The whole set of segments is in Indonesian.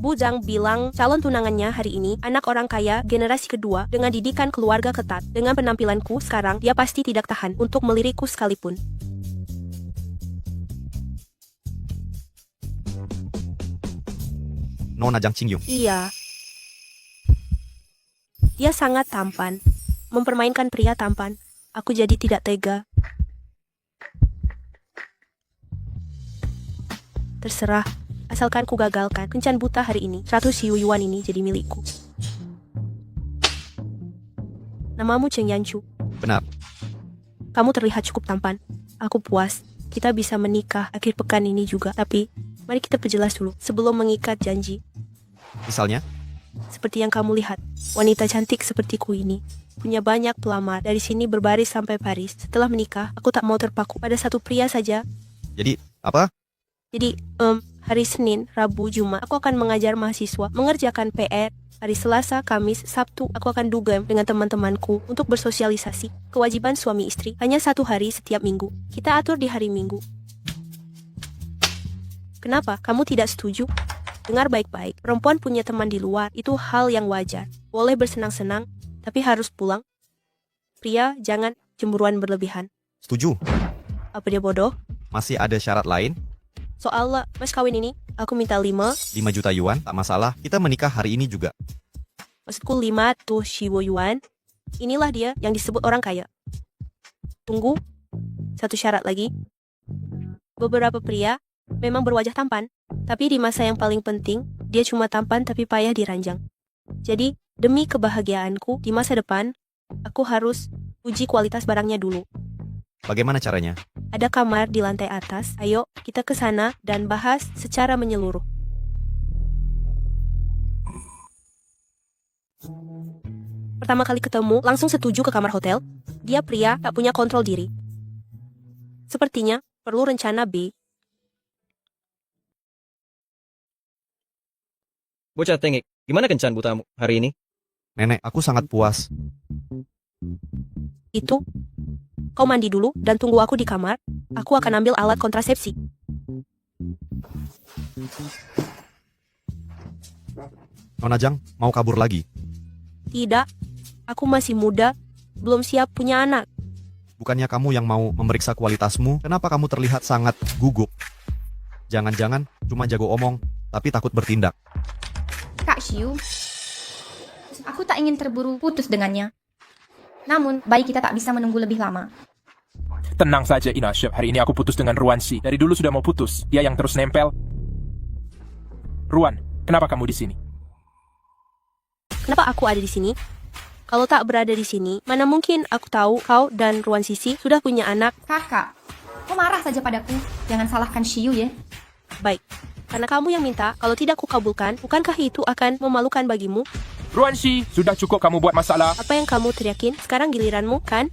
Bu Zhang bilang calon tunangannya hari ini anak orang kaya generasi kedua dengan didikan keluarga ketat. Dengan penampilanku sekarang, dia pasti tidak tahan untuk melirikku sekalipun. Nona Zhang Qingyun. Iya. Dia sangat tampan. Mempermainkan pria tampan. Aku jadi tidak tega. Terserah. Asalkan ku gagalkan kencan buta hari ini, 100 yuan ini jadi milikku. Namamu Cheng Yanchu. Benar. Kamu terlihat cukup tampan. Aku puas. Kita bisa menikah akhir pekan ini juga. Tapi, mari kita perjelas dulu sebelum mengikat janji. Misalnya, Seperti yang kamu lihat, wanita cantik sepertiku ini punya banyak pelamar dari sini berbaris sampai Paris. Setelah menikah, aku tak mau terpaku pada satu pria saja. jadi apa? Jadi, hari Senin, Rabu, Jumat, aku akan mengajar mahasiswa mengerjakan PR. Hari Selasa, Kamis, Sabtu, aku akan dugem dengan teman-temanku untuk bersosialisasi. Kewajiban suami istri hanya 1 hari setiap minggu. Kita atur di hari Minggu. Kenapa? Kamu tidak setuju? Dengar baik-baik, perempuan punya teman di luar, itu hal yang wajar. Boleh bersenang-senang, tapi harus pulang. Pria, jangan cemburuan berlebihan. Setuju. Apa dia bodoh? Masih ada syarat lain? Soal mas kawin ini, aku minta 5. 5 juta yuan, tak masalah. Kita menikah hari ini juga. Maksudku 5 tuh Shiwo Yuan. Inilah dia yang disebut orang kaya. Tunggu, satu syarat lagi. Beberapa pria memang berwajah tampan, tapi di masa yang paling penting, dia cuma tampan tapi payah diranjang. Jadi, demi kebahagiaanku di masa depan, aku harus uji kualitas barangnya dulu. Bagaimana caranya? Ada kamar di lantai atas. Ayo, kita ke sana dan bahas secara menyeluruh. Pertama kali ketemu, langsung setuju ke kamar hotel. Dia pria, tak punya kontrol diri. Sepertinya, perlu rencana B. Bocah tengik, gimana kencan butamu hari ini? Nenek, aku sangat puas. Itu, kau mandi dulu dan tunggu aku di kamar. Aku akan ambil alat kontrasepsi. Nona Zhang, mau kabur lagi? Tidak, aku masih muda, belum siap punya anak. Bukannya kamu yang mau memeriksa kualitasmu? Kenapa kamu terlihat sangat gugup? Jangan-jangan cuma jago omong, tapi takut bertindak. Kak Xiu, aku tak ingin terburu putus dengannya. Namun, bayi kita tak bisa menunggu lebih lama. Tenang saja Ina Chef, hari ini aku putus dengan Ruan Xi. Dari dulu sudah mau putus, dia yang terus nempel. Ruan, kenapa kamu di sini? Kenapa aku ada di sini? Kalau tak berada di sini, mana mungkin aku tahu kau dan Ruan Sisi sudah punya anak. Kakak, kau marah saja padaku. Jangan salahkan Xiu ya. Baik, karena kamu yang minta, kalau tidak kukabulkan, bukankah itu akan memalukan bagimu? Ruan Xi, sudah cukup kamu buat masalah. Apa yang kamu teriakin? Sekarang giliranmu, kan?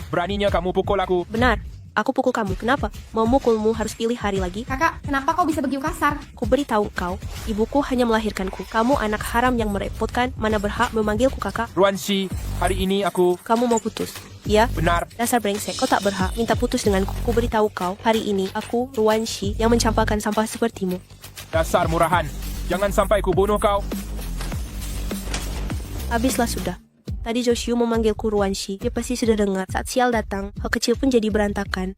Beraninya kamu pukul aku. Benar, aku pukul kamu. Kenapa? Mau mukulmu harus pilih hari lagi? Kakak, kenapa kau bisa begitu kasar? Ku beritahu kau, ibuku hanya melahirkanku. Kamu anak haram yang merepotkan, mana berhak memanggilku kakak? Ruan Xi, hari ini aku... Kamu mau putus? Ya? Benar. Dasar brengsek, kau tak berhak minta putus denganku. Ku beritahu kau, hari ini aku, Ruan Xi, yang mencampakkan sampah sepertimu. Dasar murahan. Jangan sampai ku bunuh kau. Habislah sudah. Tadi Joshu memanggilku Ruan Xi. Dia pasti sudah dengar. Saat sial datang, hal kecil pun jadi berantakan.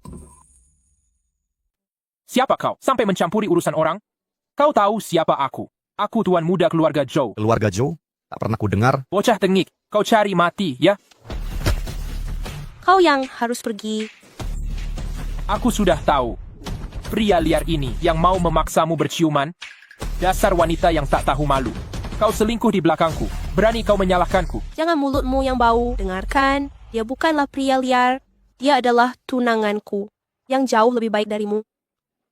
Siapa kau? Sampai mencampuri urusan orang? Kau tahu siapa aku? Aku tuan muda keluarga Zhou. Keluarga Zhou? Tak pernah ku dengar. Bocah tengik, kau cari mati, ya? Kau yang harus pergi. Aku sudah tahu. Pria liar ini yang mau memaksamu berciuman. Dasar wanita yang tak tahu malu. Kau selingkuh di belakangku. Berani kau menyalahkanku. Jangan mulutmu yang bau. Dengarkan, dia bukanlah pria liar. Dia adalah tunanganku, yang jauh lebih baik darimu.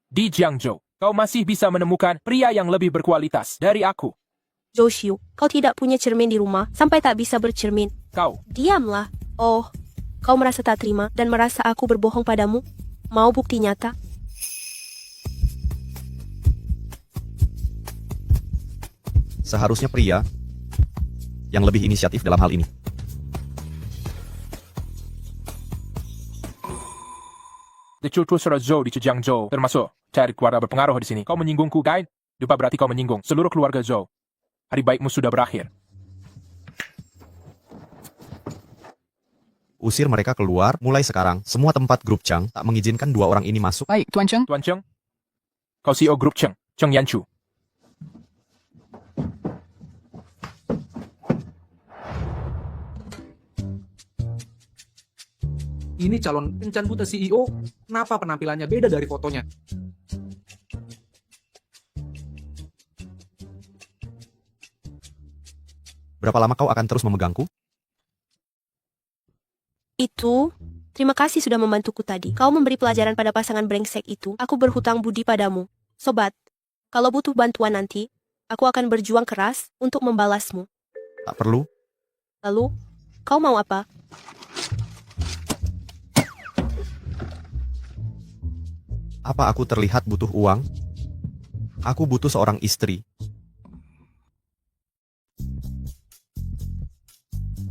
Di Jiangzhou, kau masih bisa menemukan pria yang lebih berkualitas dari aku. Joshu, kau tidak punya cermin di rumah, sampai tak bisa bercermin. Kau, Diamlah. Oh, kau merasa tak terima dan merasa aku berbohong padamu? Mau bukti nyata? Seharusnya pria yang lebih inisiatif dalam hal ini. di Zhou di Jiangzhou, termasuk cari keluarga berpengaruh di sini. Kau menyinggungku, kan? Dupa berarti kau menyinggung seluruh keluarga Zhou. Hari baikmu sudah berakhir. Usir mereka keluar, mulai sekarang, semua tempat grup Chang tak mengizinkan dua orang ini masuk. Baik, Tuan Cheng. Tuan Cheng, kau CEO grup Cheng, Cheng Yanchu. Ini calon kencan buta CEO. Kenapa penampilannya beda dari fotonya? Berapa lama kau akan terus memegangku? Itu, terima kasih sudah membantuku tadi. Kau memberi pelajaran pada pasangan brengsek itu. Aku berhutang budi padamu. Sobat, kalau butuh bantuan nanti, aku akan berjuang keras untuk membalasmu. Tak perlu. Lalu, kau mau apa? Apa aku terlihat butuh uang? Aku butuh seorang istri.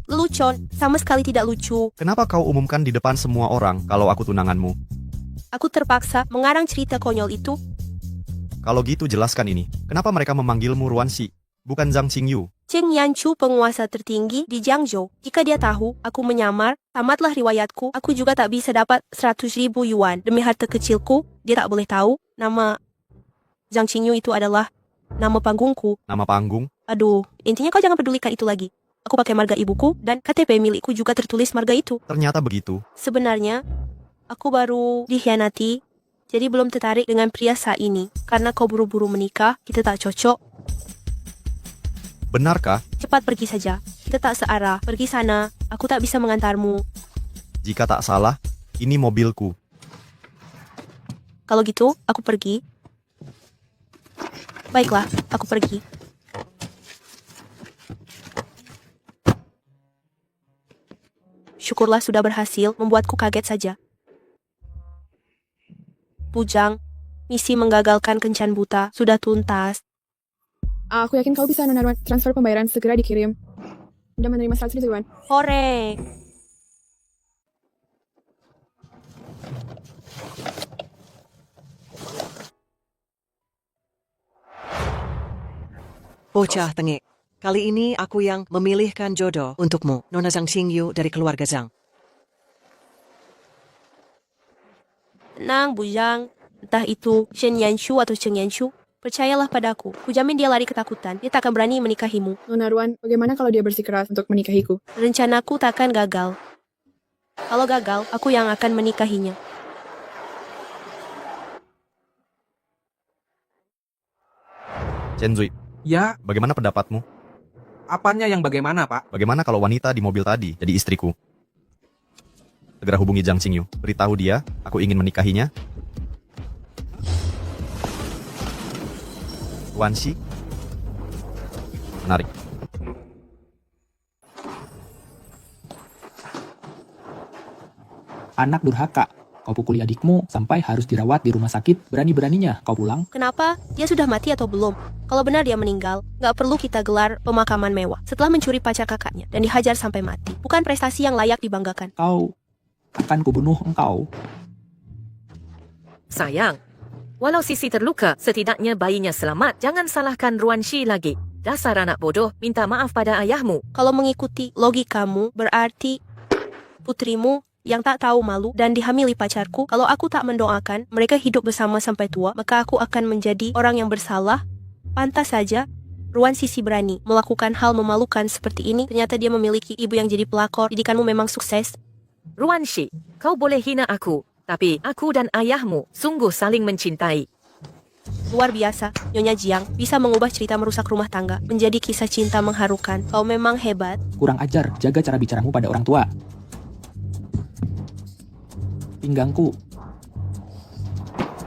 Lelucon, sama sekali tidak lucu. Kenapa kau umumkan di depan semua orang kalau aku tunanganmu? Aku terpaksa mengarang cerita konyol itu. Kalau gitu jelaskan ini. Kenapa mereka memanggilmu Ruanxi, bukan Zhang Qingyu? Cheng Yanchu penguasa tertinggi di Jiangzhou. Jika dia tahu aku menyamar, tamatlah riwayatku. Aku juga tak bisa dapat 100.000 yuan. Demi harta kecilku, dia tak boleh tahu nama Zhang Qingyu itu adalah nama panggungku. Nama panggung? Aduh, intinya kau jangan pedulikan itu lagi. Aku pakai marga ibuku dan KTP milikku juga tertulis marga itu. Ternyata begitu. Sebenarnya, aku baru dikhianati, jadi belum tertarik dengan pria saat ini. Karena kau buru-buru menikah, kita tak cocok. Benarkah? Cepat pergi saja. Kita tak searah. Pergi sana. Aku tak bisa mengantarmu. Jika tak salah, ini mobilku. Kalau gitu, aku pergi. Baiklah, aku pergi. Syukurlah sudah berhasil membuatku kaget saja. Bujang, misi menggagalkan kencan buta sudah tuntas. Aku yakin kau bisa menaruh transfer pembayaran segera dikirim. Udah menerima 100.000 yuan. Hore! Bocah tengik, kali ini aku yang memilihkan jodoh untukmu, Nona Zhang Qingyu dari keluarga Zhang. Tenang, Bujang. Entah itu Shen Yanshu atau Cheng Yanshu, percayalah padaku. Kujamin dia lari ketakutan. Dia tak akan berani menikahimu. Nona Ruan, bagaimana kalau dia bersikeras untuk menikahiku? Rencanaku tak akan gagal. Kalau gagal, aku yang akan menikahinya. Chen Zui, Ya, bagaimana pendapatmu? apanya yang bagaimana, Pak? Bagaimana kalau wanita di mobil tadi jadi istriku? Segera hubungi Zhang Qingyu. Beritahu dia, aku ingin menikahinya. Ruanxi. Menarik. Anak durhaka. Kau pukuli adikmu sampai harus dirawat di rumah sakit. Berani-beraninya kau pulang. Kenapa? Dia sudah mati atau belum? Kalau benar dia meninggal, nggak perlu kita gelar pemakaman mewah. Setelah mencuri pacar kakaknya dan dihajar sampai mati. Bukan prestasi yang layak dibanggakan. Kau akan kubunuh engkau. Sayang, walau Sisi terluka, setidaknya bayinya selamat. Jangan salahkan Ruanxi lagi. Dasar anak bodoh, minta maaf pada ayahmu. Kalau mengikuti logikamu, berarti putrimu yang tak tahu malu dan dihamili pacarku, kalau aku tak mendoakan mereka hidup bersama sampai tua, maka aku akan menjadi orang yang bersalah. Pantas saja Ruanxi berani melakukan hal memalukan seperti ini. Ternyata dia memiliki ibu yang jadi pelakor. Didikanmu memang sukses. Ruanxi, kau boleh hina aku, tapi aku dan ayahmu sungguh saling mencintai. Luar biasa, Nyonya Jiang bisa mengubah cerita merusak rumah tangga menjadi kisah cinta mengharukan. Kau memang hebat. Kurang ajar, jaga cara bicaramu pada orang tua. Pinggangku,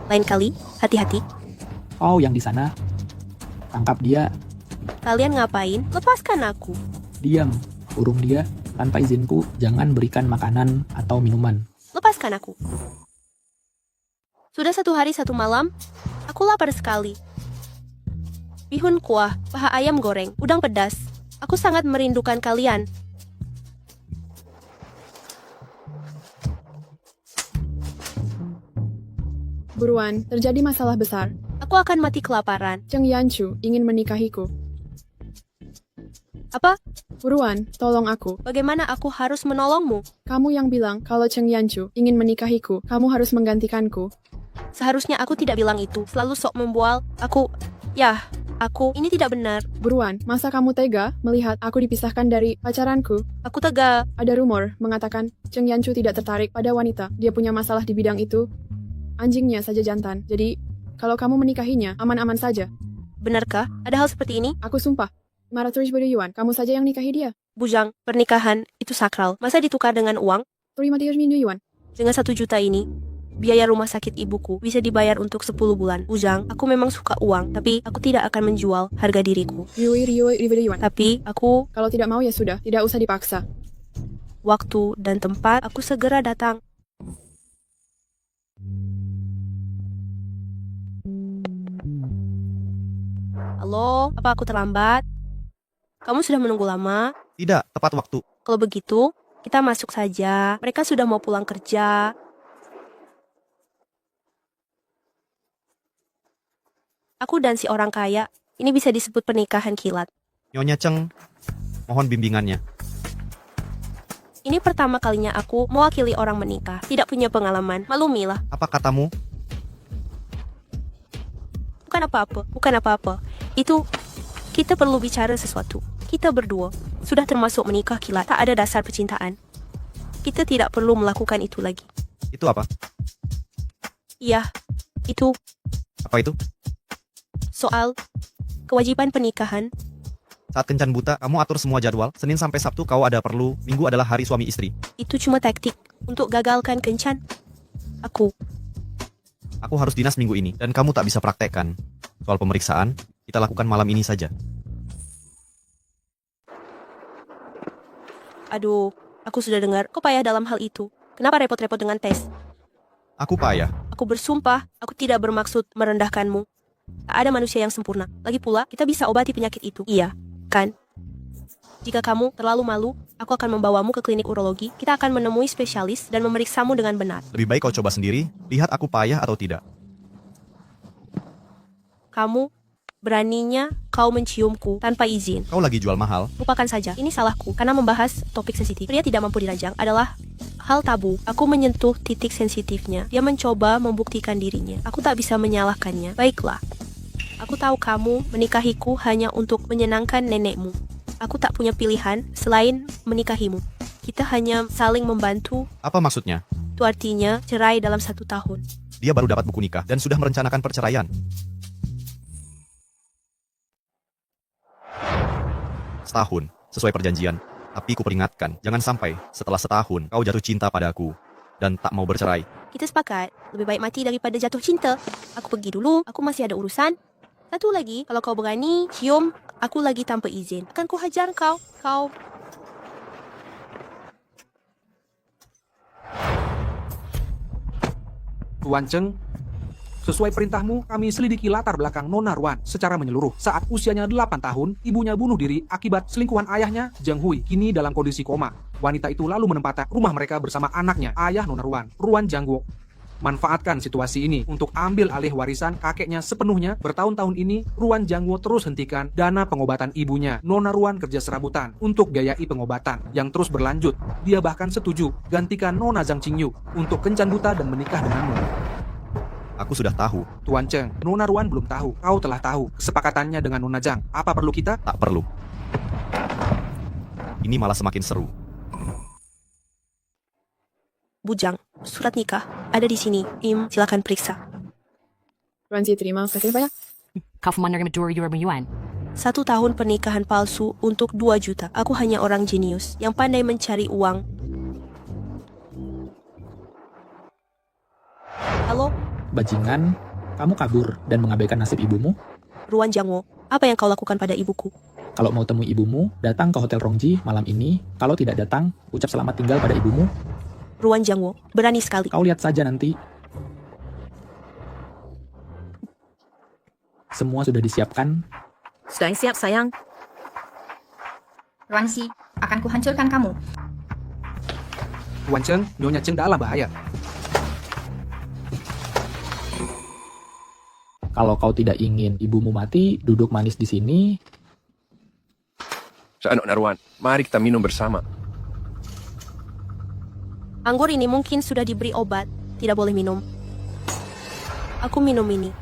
Lain kali, hati-hati. kau yang di sana. Tangkap dia, Kalian ngapain? Lepaskan aku. diam. Urung dia, tanpa izinku, jangan berikan makanan atau minuman. Lepaskan aku. Sudah 1 hari 1 malam, aku lapar sekali. Bihun kuah, paha ayam goreng, udang pedas. Aku sangat merindukan kalian. Buruan, terjadi masalah besar. Aku akan mati kelaparan. Cheng Yanchu ingin menikahiku. Apa? Buruan, tolong aku. Bagaimana aku harus menolongmu? Kamu yang bilang kalau Cheng Yanchu ingin menikahiku, kamu harus menggantikanku. Seharusnya aku tidak bilang itu. Selalu sok membual. Ini tidak benar. Buruan, masa kamu tega melihat aku dipisahkan dari pacaranku? Aku tega. Ada rumor mengatakan Cheng Yanchu tidak tertarik pada wanita. Dia punya masalah di bidang itu. Anjingnya saja jantan. Jadi, kalau kamu menikahinya, aman-aman saja. Benarkah? Ada hal seperti ini? Aku sumpah. 500 ribu yuan, kamu saja yang nikahi dia. Bujang, pernikahan itu sakral. Masa ditukar dengan uang? 300 ribu yuan. Dengan 1 juta ini, biaya rumah sakit ibuku bisa dibayar untuk 10 bulan. Bujang, aku memang suka uang, tapi aku tidak akan menjual harga diriku. Ribu yuan. Tapi aku, Kalau tidak mau ya sudah, tidak usah dipaksa. waktu dan tempat, aku segera datang. Halo, apa aku terlambat? Kamu sudah menunggu lama? Tidak, tepat waktu. Kalau begitu, kita masuk saja. Mereka sudah mau pulang kerja. Aku dan si orang kaya, ini bisa disebut pernikahan kilat. Nyonya Cheng, mohon bimbingannya. Ini pertama kalinya aku mewakili orang menikah. Tidak punya pengalaman, maklumilah. Apa katamu? Bukan apa-apa. Itu, kita perlu bicara sesuatu. Kita berdua sudah termasuk menikah kilat. Tak ada dasar percintaan. Kita tidak perlu melakukan itu lagi. Itu apa? Iya, itu Apa itu? soal kewajiban pernikahan. Saat kencan buta, kamu atur semua jadwal. Senin sampai Sabtu kau ada perlu. Minggu adalah hari suami istri. Itu cuma taktik untuk gagalkan kencan. Aku Aku harus dinas minggu ini, dan kamu tak bisa praktekkan. Soal pemeriksaan, kita lakukan malam ini saja. Aduh, aku sudah dengar kau payah dalam hal itu. Kenapa repot-repot dengan tes? Aku payah. Aku bersumpah, aku tidak bermaksud merendahkanmu. Tak ada manusia yang sempurna. Lagi pula, kita bisa obati penyakit itu. Iya, kan? Jika kamu terlalu malu, aku akan membawamu ke klinik urologi. Kita akan menemui spesialis dan memeriksamu dengan benar. Lebih baik kau coba sendiri, lihat aku payah atau tidak. Kamu, beraninya kau menciumku tanpa izin. Kau lagi jual mahal. Lupakan saja, ini salahku. Karena membahas topik sensitif. Pria tidak mampu dirajang adalah hal tabu. Aku menyentuh titik sensitifnya. Dia mencoba membuktikan dirinya. Aku tak bisa menyalahkannya. Baiklah. Aku tahu kamu menikahiku hanya untuk menyenangkan nenekmu. Aku tak punya pilihan selain menikahimu. Kita hanya saling membantu. Apa maksudnya? Itu artinya cerai dalam 1 tahun. Dia baru dapat buku nikah dan sudah merencanakan perceraian. Setahun, sesuai perjanjian. Tapi kuperingatkan, jangan sampai setelah setahun kau jatuh cinta padaku dan tak mau bercerai. Kita sepakat, lebih baik mati daripada jatuh cinta. Aku pergi dulu, aku masih ada urusan. Satu lagi, kalau kau berani cium aku lagi tanpa izin, akan ku hajar kau. Tuan Cheng, sesuai perintahmu, kami selidiki latar belakang Nona Ruan secara menyeluruh. Saat usianya 8 tahun, ibunya bunuh diri akibat selingkuhan ayahnya, Zheng Hui, kini dalam kondisi koma. Wanita itu lalu menempati rumah mereka bersama anaknya, ayah Nona Ruan, Ruan Jiangguo. Manfaatkan situasi ini untuk ambil alih warisan kakeknya sepenuhnya. Bertahun-tahun ini, Ruan Jiangguo terus hentikan dana pengobatan ibunya. Nona Ruan kerja serabutan untuk biayai pengobatan yang terus berlanjut. Dia bahkan setuju gantikan Nona Zhang Qingyu untuk kencan buta dan menikah denganmu. Aku sudah tahu. Tuan Cheng, Nona Ruan belum tahu. Kau telah tahu kesepakatannya dengan Nona Zhang. Apa perlu kita? Tak perlu. Ini malah semakin seru. Bujang, surat nikah ada di sini. Silakan periksa. Ruansi, terima kasih banyak. 1 tahun pernikahan palsu untuk 2 juta. Aku hanya orang jenius yang pandai mencari uang. Halo, Bajingan, kamu kabur dan mengabaikan nasib ibumu? Ruan Jiangguo, apa yang kau lakukan pada ibuku? Kalau mau temui ibumu, datang ke Hotel Rongji malam ini. Kalau tidak datang, ucap selamat tinggal pada ibumu. Ruan Jiangguo, berani sekali. Kau lihat saja nanti. Semua sudah disiapkan. Sudah siap, sayang. Ruansi, akan kuhancurkan kamu. Tuan Cheng, Nyonya Cheng dalam bahaya. Kalau kau tidak ingin ibumu mati, duduk manis di sini. Cak Narwan, mari kita minum bersama. Anggur ini mungkin sudah diberi obat. Tidak boleh minum. Aku minum ini.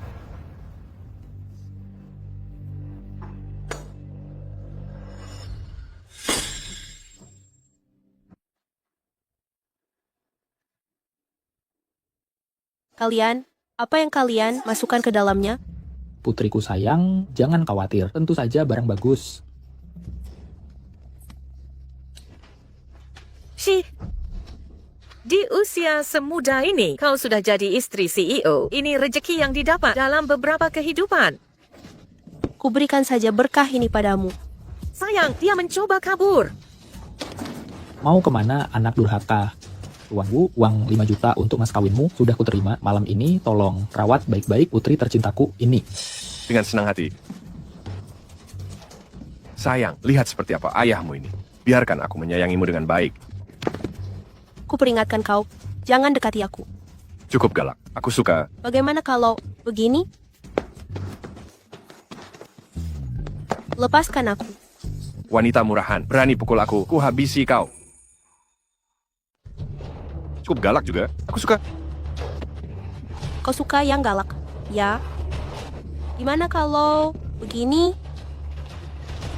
Kalian, apa yang kalian masukkan ke dalamnya? Putriku sayang, jangan khawatir. Tentu saja barang bagus. Shi, di usia semuda ini, kau sudah jadi istri CEO. Ini rezeki yang didapat dalam beberapa kehidupan. Kuberikan saja berkah ini padamu. Sayang, dia mencoba kabur. Mau kemana anak durhaka? Tuan Wu, uang 5 juta untuk mas kawinmu sudah kuterima. Malam ini tolong rawat baik-baik putri tercintaku ini. Dengan senang hati. Sayang, lihat seperti apa ayahmu ini. Biarkan aku menyayangimu dengan baik. Kuperingatkan kau, jangan dekati aku. Cukup galak. Aku suka. Bagaimana kalau begini? Lepaskan aku. Wanita murahan, berani pukul aku. Ku habisi kau. Cukup galak juga. Aku suka. Kau suka yang galak? Ya. Gimana kalau begini?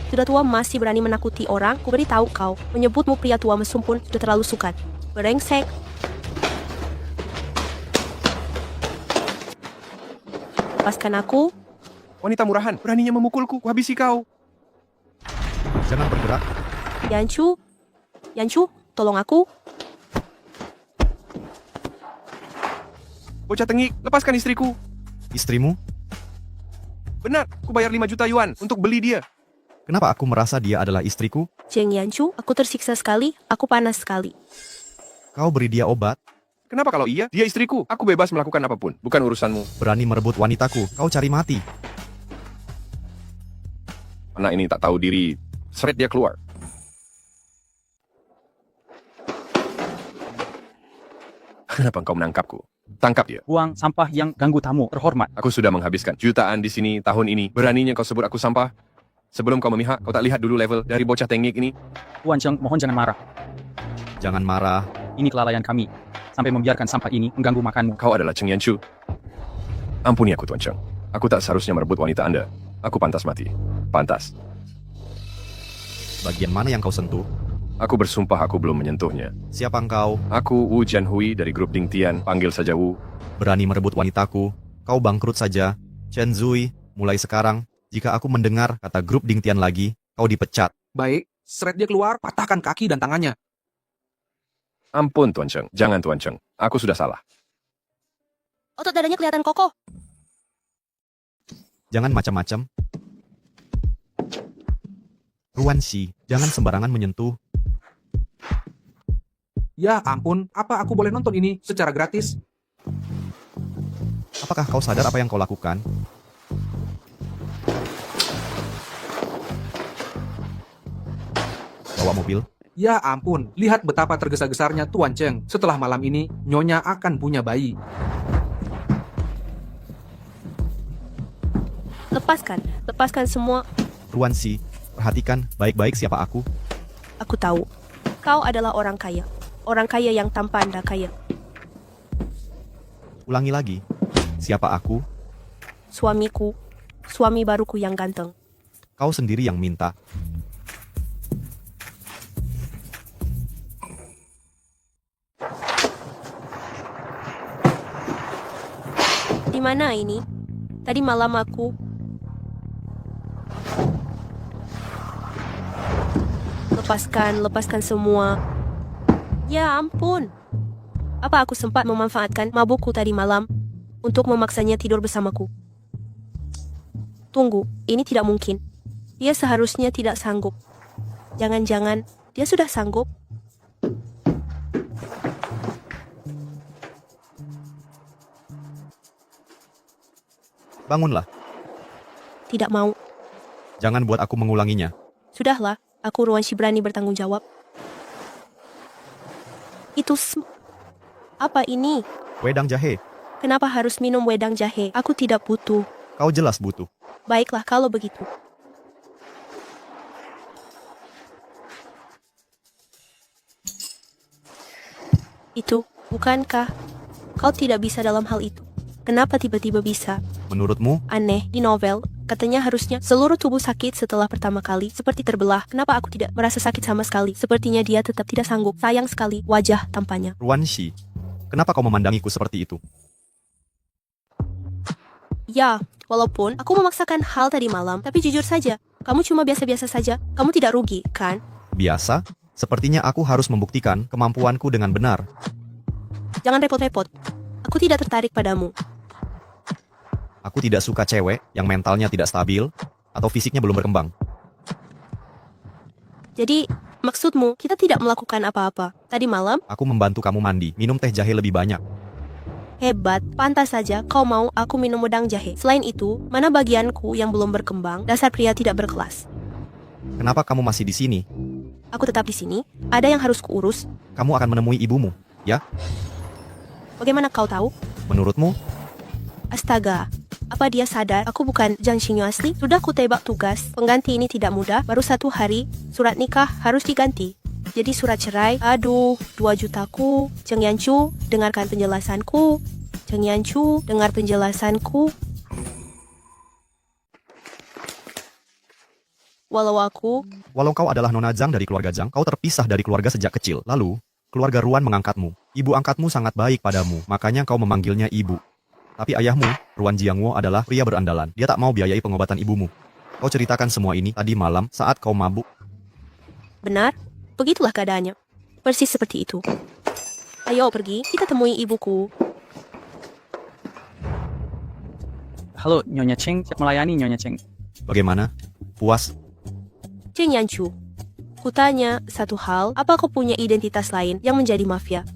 Sudah tua masih berani menakuti orang? Ku beritahu kau, menyebutmu pria tua mesum pun sudah terlalu sukat. Berengsek. Lepaskan aku. Wanita murahan, beraninya memukulku. Ku habisi kau. Jangan bergerak. Yanchu, tolong aku. Bocah tengik, lepaskan istriku. Istrimu? Benar, ku bayar 5 juta yuan untuk beli dia. Kenapa aku merasa dia adalah istriku? Zheng Yanchu, aku tersiksa sekali, aku panas sekali. Kau beri dia obat? Kenapa kalau iya? Dia istriku. Aku bebas melakukan apapun. Bukan urusanmu. Berani merebut wanitaku, kau cari mati. Anak ini tak tahu diri. Seret dia keluar. Kenapa engkau menangkapku? Tangkap dia. Buang sampah yang ganggu tamu, terhormat. Aku sudah menghabiskan jutaan di sini tahun ini. Beraninya kau sebut aku sampah? Sebelum kau memihak, kau tak lihat dulu level dari bocah tengik ini? Tuan Cheng, mohon jangan marah. Jangan marah. Ini kelalaian kami. Sampai membiarkan sampah ini mengganggu makanmu. Kau adalah Cheng Yanchu. Ampuni aku, Tuan Cheng. Aku tak seharusnya merebut wanita Anda. Aku pantas mati. Pantas. Bagian mana yang kau sentuh? Aku bersumpah aku belum menyentuhnya. Siapa engkau? Aku Wu Jianhui dari grup Ding Tian. Panggil saja Wu. Berani merebut wanitaku. Kau bangkrut saja. Chen Zui, mulai sekarang, jika aku mendengar kata grup Ding Tian lagi, kau dipecat. Baik, seret dia keluar, patahkan kaki dan tangannya. Ampun, Tuan Cheng. Jangan, Tuan Cheng. Aku sudah salah. Otot dadanya kelihatan kokoh. Jangan macam-macam. Ruan Shi, jangan sembarangan menyentuh. Ya ampun, apa aku boleh nonton ini secara gratis? Apakah kau sadar apa yang kau lakukan? Bawa mobil. Ya ampun, lihat betapa tergesa-gesarnya Tuan Cheng. Setelah malam ini, Nyonya akan punya bayi. Lepaskan semua. Ruan Shi, perhatikan baik-baik siapa aku. Aku tahu, kau adalah orang kaya. Orang kaya yang tanpa Anda kaya. Ulangi lagi. Siapa aku? Suamiku, suami baruku yang ganteng. Kau sendiri yang minta. Di mana ini? Tadi malam aku... Lepaskan semua. Ya ampun. Apa aku sempat memanfaatkan mabukku tadi malam untuk memaksanya tidur bersamaku? Tunggu, ini tidak mungkin. Dia seharusnya tidak sanggup. Jangan-jangan dia sudah sanggup. Bangunlah. Tidak mau. Jangan buat aku mengulanginya. Sudahlah, aku Ruan Shi berani bertanggung jawab. Apa ini? Wedang jahe. Kenapa harus minum wedang jahe? Aku tidak butuh. Kau jelas butuh. Baiklah kalau begitu. Itu, bukankah kau tidak bisa dalam hal itu? Kenapa tiba-tiba bisa? Menurutmu, Aneh, di novel, katanya harusnya seluruh tubuh sakit setelah pertama kali, seperti terbelah. Kenapa aku tidak merasa sakit sama sekali? Sepertinya dia tetap tidak sanggup. Sayang sekali wajah tampaknya. Ruanshi, kenapa kau memandangiku seperti itu? Ya, walaupun aku memaksakan hal tadi malam, tapi jujur saja, kamu cuma biasa-biasa saja. Kamu tidak rugi, kan? Biasa? Sepertinya aku harus membuktikan kemampuanku dengan benar. Jangan repot-repot. Aku tidak tertarik padamu. Aku tidak suka cewek yang mentalnya tidak stabil atau fisiknya belum berkembang. Jadi, maksudmu kita tidak melakukan apa-apa. Tadi malam, Aku membantu kamu mandi, minum teh jahe lebih banyak. hebat, pantas saja kau mau aku minum wedang jahe. Selain itu, mana bagianku yang belum berkembang? Dasar pria tidak berkelas. Kenapa kamu masih di sini? Aku tetap di sini. Ada yang harus kuurus. Kamu akan menemui ibumu, ya? Bagaimana kau tahu? Menurutmu? Astaga, apa dia sadar aku bukan Zhang Xingyu asli? Sudah kutebak tugas. Pengganti ini tidak mudah. Baru 1 hari, surat nikah harus diganti. Jadi surat cerai, aduh, 2 jutaku. Cheng Yanchu, dengarkan penjelasanku. Cheng Yanchu, dengar penjelasanku. Walau kau adalah Nona Zhang dari keluarga Zhang, kau terpisah dari keluarga sejak kecil. Lalu, keluarga Ruan mengangkatmu. Ibu angkatmu sangat baik padamu, makanya kau memanggilnya ibu. Tapi ayahmu, Ruan Jiangwo adalah pria berandalan. Dia tak mau biayai pengobatan ibumu. Kau ceritakan semua ini tadi malam saat kau mabuk. Benar, begitulah keadaannya. Persis seperti itu. Ayo pergi, kita temui ibuku. Halo, Nyonya Cheng, siap melayani Nyonya Cheng. Bagaimana? Puas? Cheng Yanchu, kutanya satu hal, apa kau punya identitas lain yang menjadi mafia?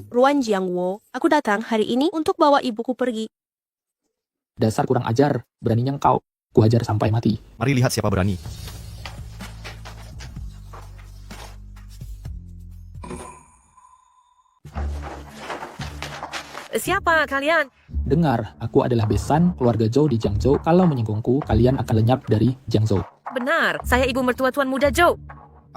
Ruan Jiangwo, aku datang hari ini untuk bawa ibuku pergi. Dasar kurang ajar, beraninya kau. Kuhajar sampai mati. Mari lihat siapa berani. Siapa kalian? Dengar, aku adalah besan keluarga Zhou di Jiangzhou. Kalau menyinggungku, kalian akan lenyap dari Jiangzhou. Benar, saya ibu mertua Tuan Muda Zhou.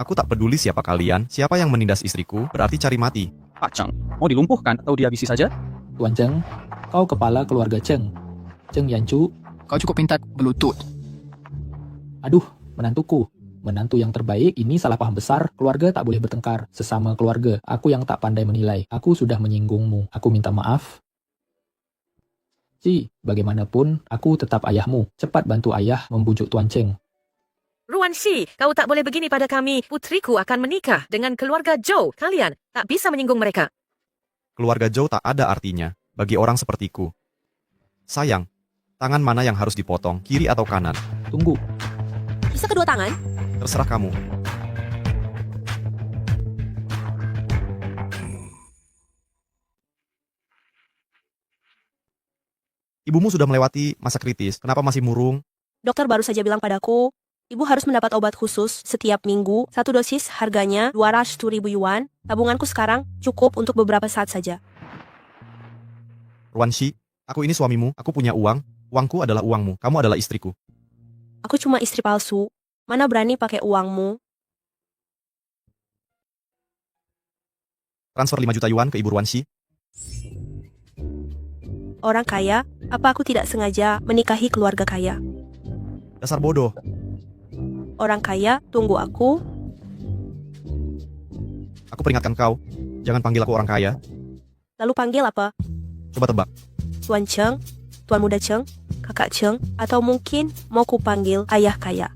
Aku tak peduli siapa kalian, siapa yang menindas istriku, berarti cari mati. Pak Cheng, mau dilumpuhkan atau dihabisi saja? Tuan Cheng, kau kepala keluarga Cheng. Cheng Yanchu. Kau cukup pintar berlutut. Aduh, menantuku. Menantu yang terbaik, ini salah paham besar. Keluarga tak boleh bertengkar. Sesama keluarga, aku yang tak pandai menilai. Aku sudah menyinggungmu. Aku minta maaf. Ci, bagaimanapun, aku tetap ayahmu. Cepat bantu ayah membujuk Tuan Cheng. Ruan Shi, kau tak boleh begini pada kami. Putriku akan menikah dengan keluarga Zhou. Kalian tak bisa menyinggung mereka. Keluarga Zhou tak ada artinya bagi orang sepertiku. Sayang, tangan mana yang harus dipotong, kiri atau kanan? Tunggu. Bisa kedua tangan? Terserah kamu. Ibumu sudah melewati masa kritis, kenapa masih murung? Dokter baru saja bilang padaku, ibu harus mendapat obat khusus setiap minggu. 1 dosis harganya 200.000 yuan. Tabunganku sekarang cukup untuk beberapa saat saja. Ruanshi, aku ini suamimu, aku punya uang. Uangku adalah uangmu, kamu adalah istriku. Aku cuma istri palsu. Mana berani pakai uangmu? Transfer 5 juta yuan ke Ibu Ruanshi. Orang kaya, apa aku tidak sengaja menikahi keluarga kaya? Dasar bodoh. Orang kaya, tunggu aku. Aku peringatkan kau, jangan panggil aku orang kaya. Lalu panggil apa? Coba tebak. Tuan Cheng, Tuan Muda Cheng, Kakak Cheng, atau mungkin mau ku panggil ayah kaya.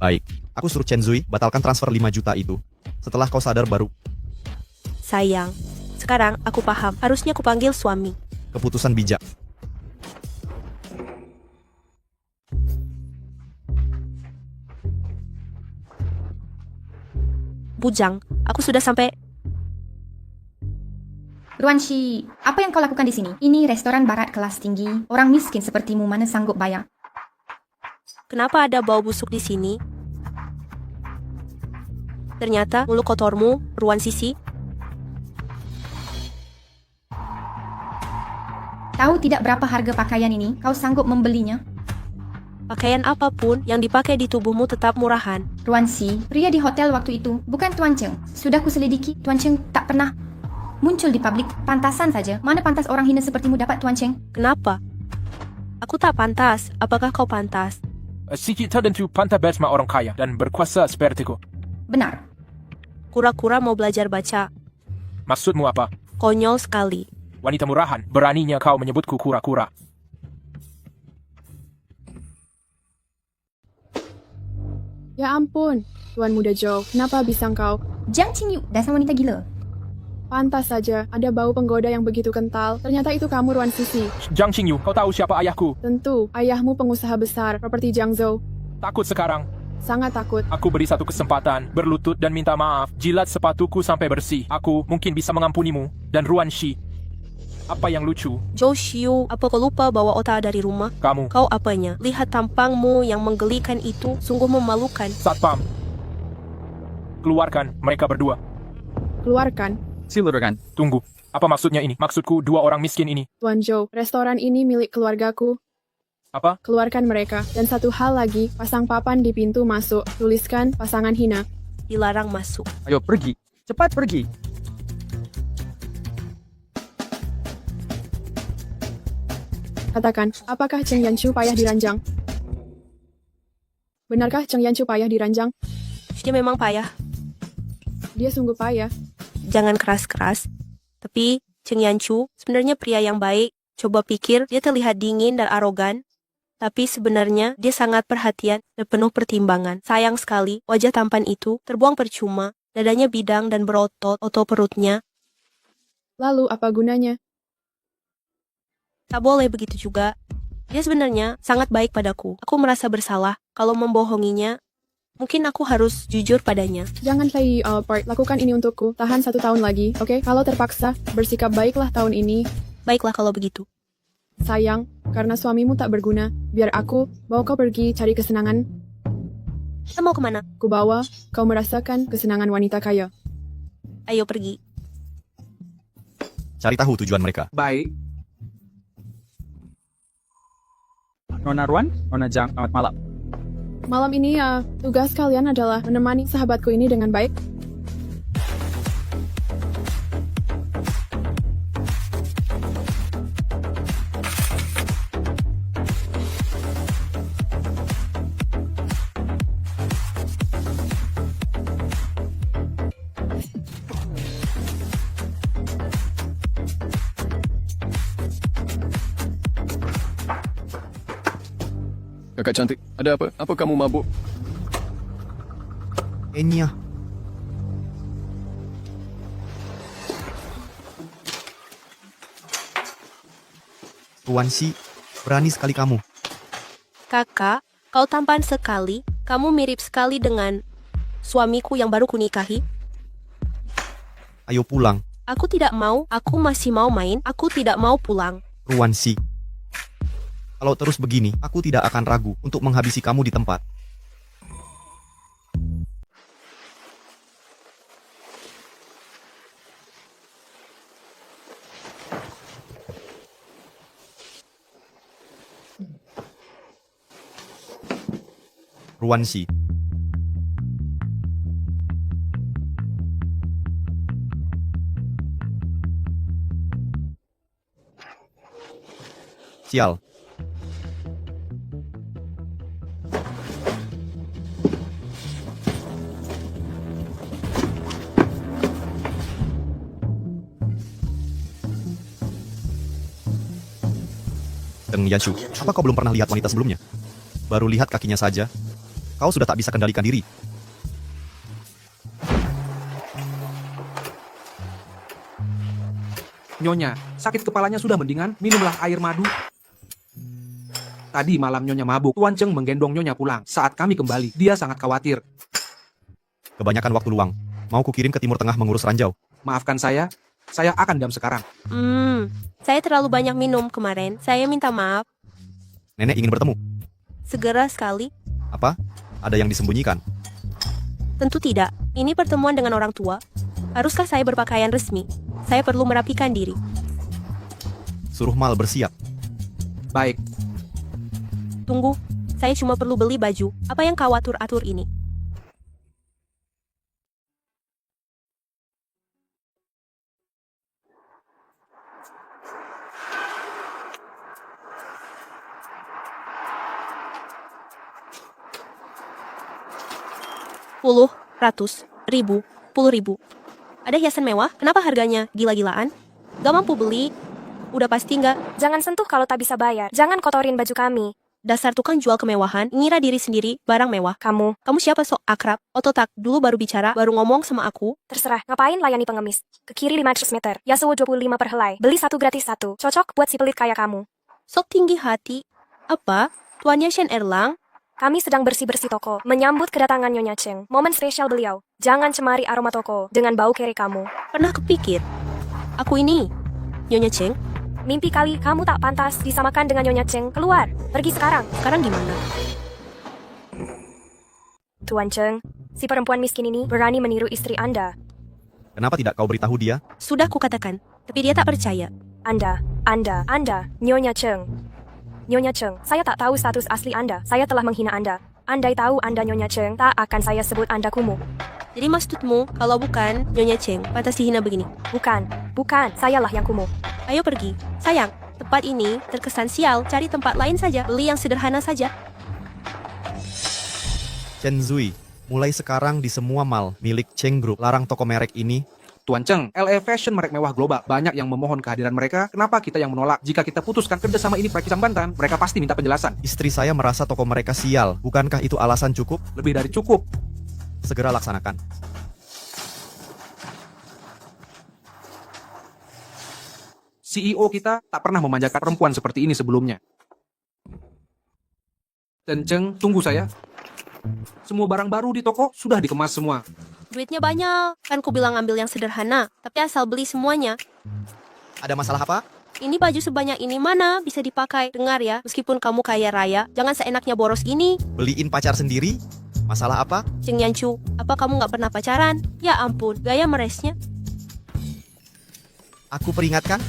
Baik, aku suruh Chen Zui batalkan transfer 5 juta itu. Setelah kau sadar baru. Sayang, sekarang aku paham, harusnya ku panggil suami. Keputusan bijak. Bujang, aku sudah sampai. Ruanshi, apa yang kau lakukan di sini? Ini restoran barat kelas tinggi. Orang miskin sepertimu mana sanggup bayar? Kenapa ada bau busuk di sini? Ternyata mulut kotormu, Ruan Sisi. Tahu tidak berapa harga pakaian ini? Kau sanggup membelinya? Pakaian apapun yang dipakai di tubuhmu tetap murahan. Ruan Si, pria di hotel waktu itu, bukan Tuan Cheng. Sudah kuselidiki, Tuan Cheng tak pernah muncul di publik. Pantasan saja. Mana pantas orang hina sepertimu dapat Tuan Cheng? Kenapa? Aku tak pantas. Apakah kau pantas? Sikit tertentu pantas bersama orang kaya dan berkuasa sepertiku. Benar. Kura-kura mau belajar baca. Maksudmu apa? Konyol sekali. Wanita murahan, beraninya kau menyebutku kura-kura. Ya ampun, Tuan Muda Zhou, kenapa bisa kau? Jiang Qingyu, dasar wanita gila. Pantas saja, ada bau penggoda yang begitu kental. Ternyata itu kamu, Ruan Sisi. Jiang Qingyu, kau tahu siapa ayahku? Tentu, ayahmu pengusaha besar, properti Jiangzhou. Takut sekarang. Sangat takut. Aku beri satu kesempatan, berlutut dan minta maaf. Jilat sepatuku sampai bersih. Aku mungkin bisa mengampunimu. Dan Ruan Shi. Apa yang lucu? Zhou Xiu, apa kau lupa bawa otak dari rumah? Kamu. Kau apanya? Lihat tampangmu yang menggelikan itu, sungguh memalukan. Satpam. Keluarkan mereka berdua. Keluarkan. Silakan. Tunggu. Apa maksudnya ini? Maksudku dua orang miskin ini. Tuan Zhou, restoran ini milik keluargaku. Apa? Keluarkan mereka. Dan satu hal lagi, pasang papan di pintu masuk. Tuliskan pasangan hina. Dilarang masuk. Ayo pergi. Cepat pergi. Katakan, apakah Cheng Yanchu payah diranjang? Benarkah Cheng Yanchu payah diranjang? Dia memang payah. Dia sungguh payah. Jangan keras-keras. Tapi Cheng Yanchu sebenarnya pria yang baik. Coba pikir, dia terlihat dingin dan arogan. Tapi sebenarnya dia sangat perhatian dan penuh pertimbangan. Sayang sekali, wajah tampan itu terbuang percuma. Dadanya bidang dan berotot, otot perutnya. Lalu apa gunanya? Tak boleh begitu juga. Dia sebenarnya sangat baik padaku. Aku merasa bersalah kalau membohonginya. Mungkin aku harus jujur padanya. Jangan play part, lakukan ini untukku. Tahan 1 tahun lagi, oke? Kalau terpaksa, bersikap baiklah tahun ini. Baiklah kalau begitu. Sayang, karena suamimu tak berguna, biar aku bawa kau pergi cari kesenangan. Kita mau kemana? Ku bawa kau merasakan kesenangan wanita kaya. Ayo pergi. Cari tahu tujuan mereka. Baik. Nona Ruan, Nona Zhang, selamat malam. Malam ini tugas kalian adalah menemani sahabatku ini dengan baik. Kakak cantik, ada apa? Apa kamu mabuk? Enya. Ruan Si, berani sekali kamu. Kakak, kau tampan sekali. Kamu mirip sekali dengan suamiku yang baru kunikahi. Ayo pulang. Aku tidak mau, aku masih mau main. Aku tidak mau pulang. Ruan Si. Kalau terus begini, aku tidak akan ragu untuk menghabisi kamu di tempat. Ruan Si. Sial. Cheng Yanchu, apa kau belum pernah lihat wanita sebelumnya? Baru lihat kakinya saja, kau sudah tak bisa kendalikan diri. Nyonya, sakit kepalanya sudah mendingan, minumlah air madu. Tadi malam Nyonya mabuk, Tuan Cheng menggendong Nyonya pulang. Saat kami kembali, dia sangat khawatir. Kebanyakan waktu luang, mau kukirim ke Timur Tengah mengurus ranjau. Maafkan saya akan diam sekarang. Saya terlalu banyak minum kemarin. Saya minta maaf. Nenek ingin bertemu. Segera sekali. Apa? Ada yang disembunyikan? Tentu tidak. Ini pertemuan dengan orang tua. Haruskah saya berpakaian resmi? Saya perlu merapikan diri. Suruh Mal bersiap. Baik. Tunggu, saya cuma perlu beli baju. Apa yang kau atur-atur ini? Puluh, ratus, ribu, 10.000. Ada hiasan mewah, kenapa harganya gila-gilaan? Gak mampu beli? Udah pasti nggak? Jangan sentuh kalau tak bisa bayar. Jangan kotorin baju kami. Dasar tukang jual kemewahan, ngira diri sendiri barang mewah. Kamu siapa sok akrab? Ototak, dulu baru bicara, baru ngomong sama aku. Terserah, ngapain layani pengemis? Ke kiri 500 meter, Yasuo 25 per helai. Beli satu gratis satu. Cocok buat si pelit kayak kamu. Sok tinggi hati. Apa? Tuannya Shen Erlang? Kami sedang bersih-bersih toko, menyambut kedatangan Nyonya Cheng. Momen spesial beliau. Jangan cemari aroma toko dengan bau kere kamu. Pernah kepikir? Aku ini, Nyonya Cheng? Mimpi kali kamu tak pantas disamakan dengan Nyonya Cheng. Keluar, pergi sekarang. Sekarang gimana? Tuan Cheng, si perempuan miskin ini berani meniru istri Anda. Kenapa tidak kau beritahu dia? Sudah kukatakan, tapi dia tak percaya. Anda, Nyonya Cheng. Nyonya Cheng, saya tak tahu status asli Anda. Saya telah menghina Anda. Andai tahu Anda Nyonya Cheng, tak akan saya sebut Anda kumuh. Jadi maksudmu, kalau bukan Nyonya Cheng, pantas dihina begini? Bukan, sayalah yang kumuh. Ayo pergi. Sayang, tempat ini terkesan sial. Cari tempat lain saja. Beli yang sederhana saja. Chen Zui, mulai sekarang di semua mall milik Cheng Group, larang toko merek ini. Tuan Cheng, LA Fashion merek mewah global. Banyak yang memohon kehadiran mereka. Kenapa kita yang menolak? Jika kita putuskan kerjasama ini proyek Bantan, mereka pasti minta penjelasan. Istri saya merasa toko mereka sial. Bukankah itu alasan cukup? Lebih dari cukup. Segera laksanakan. CEO kita tak pernah memanjakan perempuan seperti ini sebelumnya. Dan Cheng, tunggu saya. Semua barang baru di toko sudah dikemas semua. Duitnya banyak. Kan ku bilang ambil yang sederhana. Tapi asal beli semuanya. Ada masalah apa? Ini baju sebanyak ini mana bisa dipakai? Dengar ya, meskipun kamu kaya raya, jangan seenaknya boros gini. Beliin pacar sendiri? Masalah apa? Cheng Yanchu, apa kamu nggak pernah pacaran? Ya ampun, gaya meresnya. Aku peringatkan,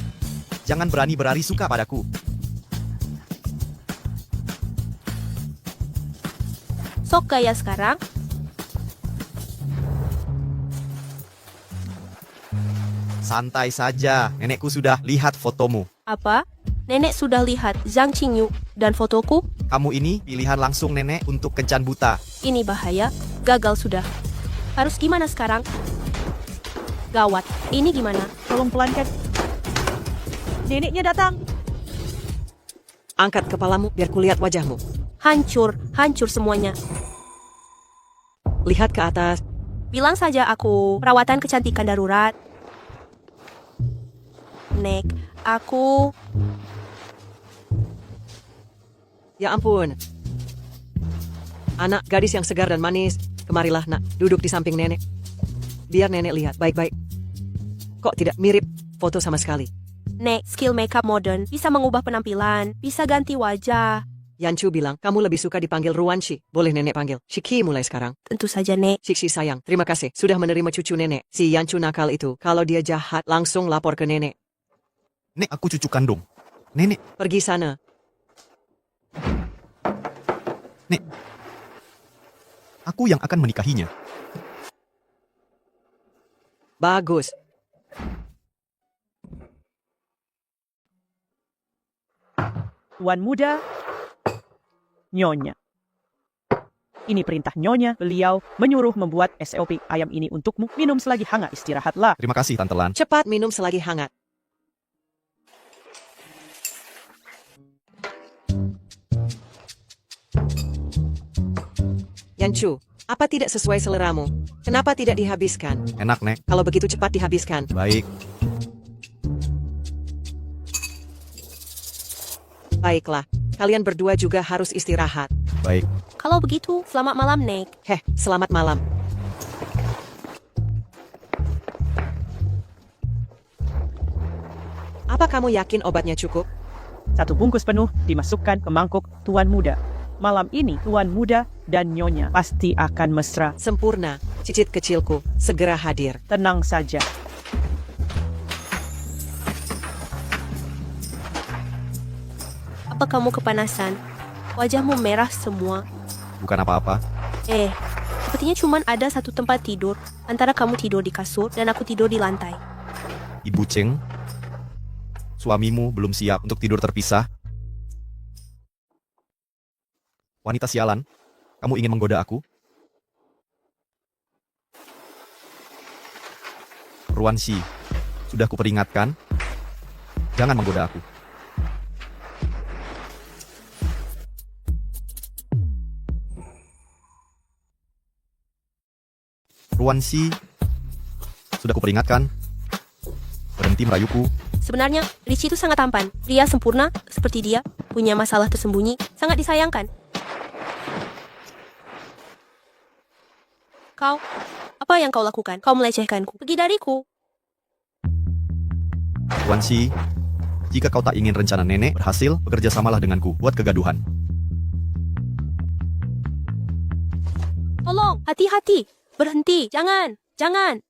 jangan berani-berani suka padaku. Sok gaya sekarang. Santai saja, nenekku sudah lihat fotomu. Apa? Nenek sudah lihat Zhang Qingyu dan fotoku? Kamu ini pilihan langsung nenek untuk kencan buta. Ini bahaya, gagal sudah. Harus gimana sekarang? Gawat, ini gimana? Tolong pelankan. Neneknya datang. Angkat kepalamu biar kulihat wajahmu. Hancur semuanya. Lihat ke atas. Bilang saja aku perawatan kecantikan darurat. Nek, aku... Ya ampun. Anak gadis yang segar dan manis. Kemarilah nak, duduk di samping nenek. Biar nenek lihat baik-baik. Kok tidak mirip foto sama sekali? Nek, skill makeup modern bisa mengubah penampilan, bisa ganti wajah. Yanchu bilang, kamu lebih suka dipanggil Ruanshi. Boleh nenek panggil Shiki mulai sekarang. Tentu saja, Nek. Shiki sayang, terima kasih. Sudah menerima cucu nenek. Si Yanchu nakal itu, kalau dia jahat, langsung lapor ke nenek. Nek, aku cucu kandung. Nenek. Pergi sana. Nek. Aku yang akan menikahinya. Bagus. Tuan muda, Nyonya. Ini perintah Nyonya. Beliau menyuruh membuat SOP ayam ini untukmu. Minum selagi hangat, istirahatlah. Terima kasih, Tante Lan. Cepat minum selagi hangat. Yanchu, apa tidak sesuai seleramu? Kenapa tidak dihabiskan? Enak, Nek. Kalau begitu cepat dihabiskan. Baik. Baiklah, kalian berdua juga harus istirahat. Baik. Kalau begitu, selamat malam, Nek. Selamat malam. Apa kamu yakin obatnya cukup? 1 bungkus penuh dimasukkan ke mangkuk Tuan Muda. Malam ini Tuan Muda dan Nyonya pasti akan mesra. Sempurna, cicit kecilku, segera hadir. Tenang saja. Apa kamu kepanasan? Wajahmu merah semua. Bukan apa-apa. Sepertinya cuma ada satu tempat tidur. Antara kamu tidur di kasur dan aku tidur di lantai. Ibu Cheng, suamimu belum siap untuk tidur terpisah. Wanita sialan, kamu ingin menggoda aku? Ruan Shi, sudah kuperingatkan, jangan menggoda aku. Ruan Shi, sudah kuperingatkan, berhenti merayuku. Sebenarnya, Richie itu sangat tampan. Pria sempurna seperti dia, punya masalah tersembunyi, sangat disayangkan. Kau, apa yang kau lakukan? Kau melecehkanku. Pergi dariku. Ruan Shi, jika kau tak ingin rencana nenek berhasil, bekerja samalah denganku, buat kegaduhan. Tolong, hati-hati. Berhenti, jangan, jangan.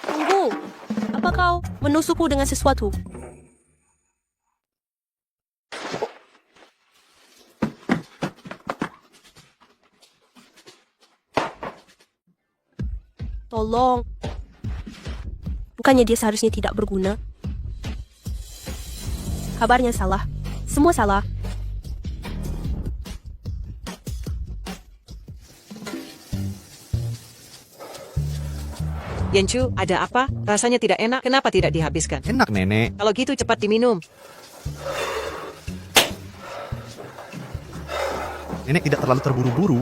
Tunggu, apa kau menusukku dengan sesuatu? Tolong. Bukannya dia seharusnya tidak berguna? Kabarnya salah. Semua salah. Yanchu, ada apa? Rasanya tidak enak, kenapa tidak dihabiskan? Enak, Nenek. Kalau gitu cepat diminum. Nenek tidak terlalu terburu-buru.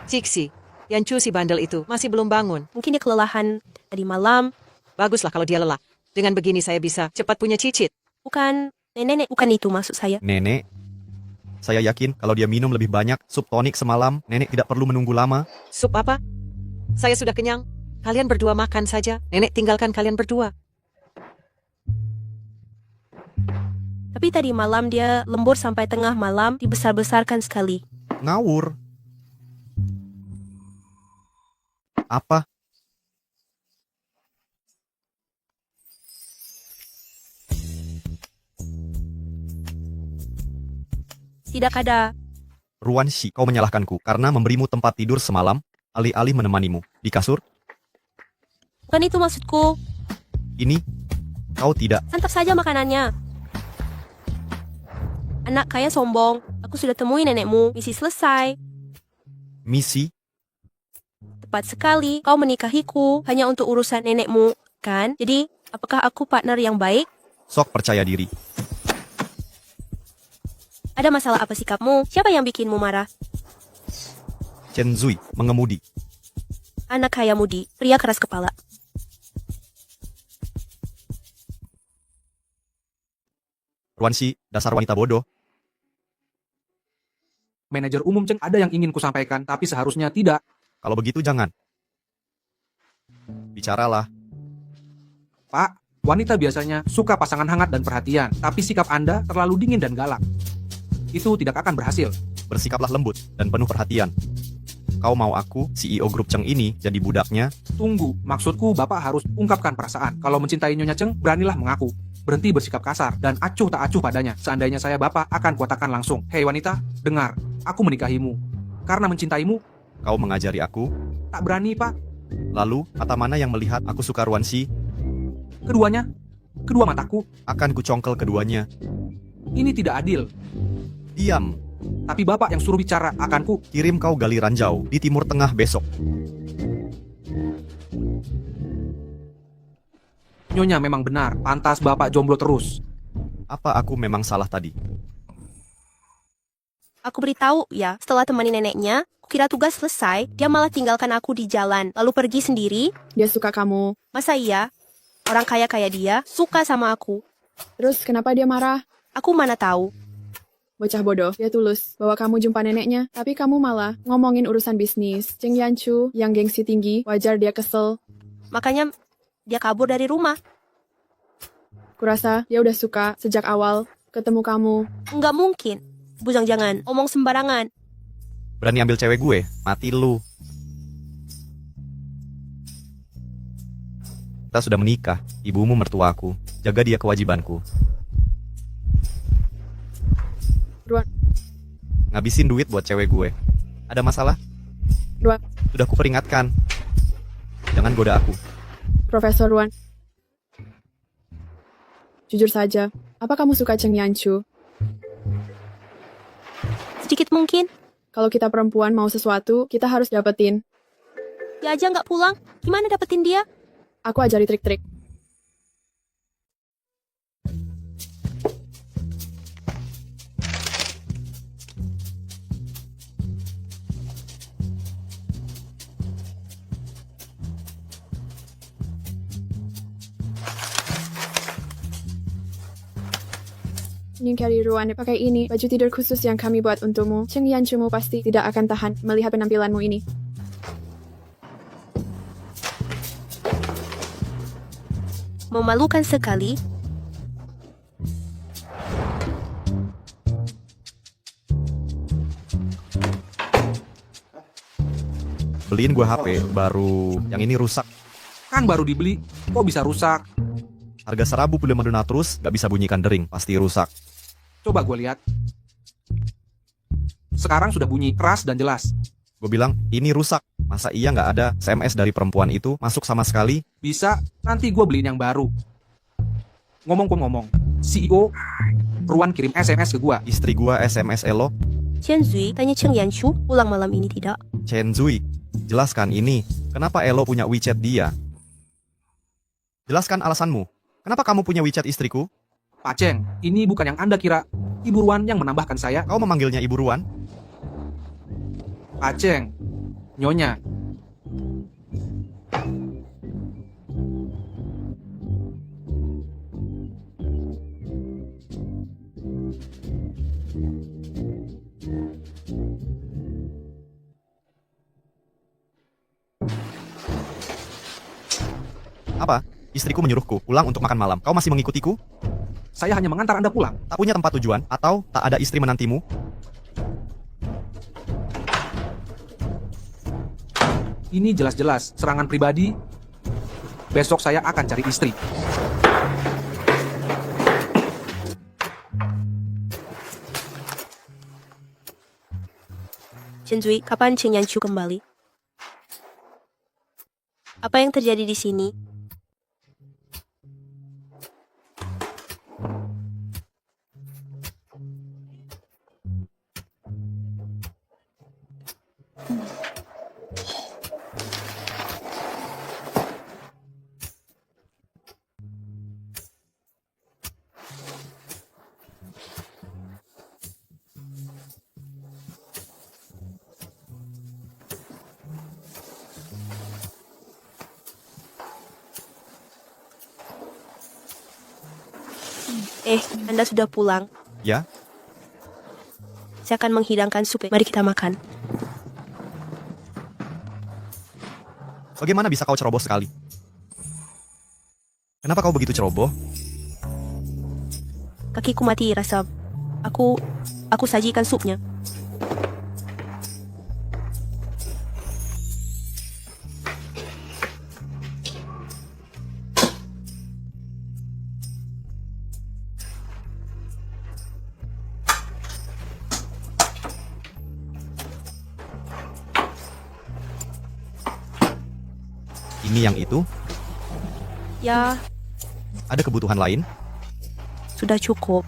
Ciksi, Yanchu si bandel itu masih belum bangun. Mungkin dia kelelahan tadi malam. Baguslah kalau dia lelah. Dengan begini saya bisa cepat punya cicit. Bukan, nenek, bukan itu maksud saya. Nenek, saya yakin kalau dia minum lebih banyak sup tonik semalam, nenek tidak perlu menunggu lama. Sup apa? Saya sudah kenyang. Kalian berdua makan saja. Nenek tinggalkan kalian berdua. Tapi tadi malam dia lembur sampai tengah malam, dibesar-besarkan sekali. Ngawur. Apa? Tidak ada. Ruan Shi, kau menyalahkanku karena memberimu tempat tidur semalam, alih-alih menemanimu. Di kasur? Bukan itu maksudku. Ini, kau tidak. Santap saja makanannya. Anak kaya sombong. Aku sudah temui nenekmu. Misi selesai. Misi? Tepat sekali. Kau menikahiku hanya untuk urusan nenekmu, kan? Jadi, apakah aku partner yang baik? Sok percaya diri. Ada masalah apa sikapmu? Siapa yang bikinmu marah? Chen Zui, mengemudi. Anak kaya mudi, pria keras kepala. Ruan Shi, dasar wanita bodoh. Manajer umum Cheng, ada yang ingin kusampaikan, tapi seharusnya tidak. Kalau begitu jangan. Bicaralah. Pak, wanita biasanya suka pasangan hangat dan perhatian, tapi sikap Anda terlalu dingin dan galak. Itu tidak akan berhasil. Bersikaplah lembut dan penuh perhatian. Kau mau aku, CEO grup Cheng ini, jadi budaknya? Tunggu, maksudku Bapak harus ungkapkan perasaan. Kalau mencintai Nyonya Cheng, beranilah mengaku. Berhenti bersikap kasar dan acuh tak acuh padanya. Seandainya saya Bapak, akan kuatakan langsung. Hei wanita, dengar, aku menikahimu. Karena mencintaimu. Kau mengajari aku? Tak berani, Pak. Lalu, mata mana yang melihat aku suka Ruan Shi? Keduanya. Kedua mataku. Akan kucongkel keduanya. Ini tidak adil. Diam. Tapi Bapak yang suruh bicara, akan ku kirim kau gali ranjau di Timur Tengah besok. Nyonya memang benar, pantas Bapak jomblo terus. Apa aku memang salah tadi? Aku beritahu ya, setelah temani neneknya, kukira tugas selesai, dia malah tinggalkan aku di jalan, lalu pergi sendiri. Dia suka kamu. Masa iya? Orang kaya kayak dia suka sama aku. Terus kenapa dia marah? Aku mana tahu. Bocah bodoh, dia tulus bawa kamu jumpa neneknya, tapi kamu malah ngomongin urusan bisnis. Cheng Yanchu yang gengsi tinggi, wajar dia kesel. Makanya dia kabur dari rumah. Kurasa dia udah suka sejak awal ketemu kamu. Nggak mungkin. Bujang jangan omong sembarangan. Berani ambil cewek gue? Mati lu. Kita sudah menikah. Ibumu mertuaku. Jaga dia kewajibanku. Ruan, Ngabisin duit buat cewek gue. Ada masalah? Ruan, Sudah kuperingatkan. Jangan goda aku. Profesor Ruan. Jujur saja, apa kamu suka Cheng Yanchu? Sedikit mungkin. Kalau kita perempuan mau sesuatu, kita harus dapetin. Dia aja nggak pulang. Gimana dapetin dia? Aku ajari trik-trik. Nyingkari Ruan, pakai ini, baju tidur khusus yang kami buat untukmu. Cheng Yanchumu pasti tidak akan tahan melihat penampilanmu ini. Memalukan sekali. Beliin gue HP baru. Yang ini rusak. Kan baru dibeli, kok bisa rusak? Harga seribu belum terus, gak bisa bunyikan dering. Pasti rusak. Coba gue lihat. Sekarang sudah bunyi keras dan jelas. Gue bilang, ini rusak. Masa iya gak ada SMS dari perempuan itu masuk sama sekali? Bisa, nanti gue beliin yang baru. Ngomong-ngomong, CEO Ruan kirim SMS ke gue. Istri gue SMS Elo. Chen Zui tanya Cheng Yanchu pulang malam ini tidak. Chen Zui, jelaskan ini. Kenapa Elo punya WeChat dia? Jelaskan alasanmu. Kenapa kamu punya WeChat istriku? Pak Cheng, ini bukan yang Anda kira. Ibu Ruan yang menambahkan saya. Kau memanggilnya Ibu Ruan? Pak Cheng, Nyonya. Apa? Istriku menyuruhku pulang untuk makan malam. Kau masih mengikutiku? Saya hanya mengantar Anda pulang. Tak punya tempat tujuan? Atau tak ada istri menantimu? Ini jelas-jelas serangan pribadi. Besok saya akan cari istri. Chen Zui, kapan Cheng Yanchu kembali? Apa yang terjadi di sini? Anda sudah pulang. Ya? Saya akan menghidangkan sup. Mari kita makan. Bagaimana bisa kau ceroboh sekali? Kenapa kau begitu ceroboh? Kakiku mati rasa. Aku sajikan supnya. Ini yang itu? Ya, Ada kebutuhan lain? sudah cukup.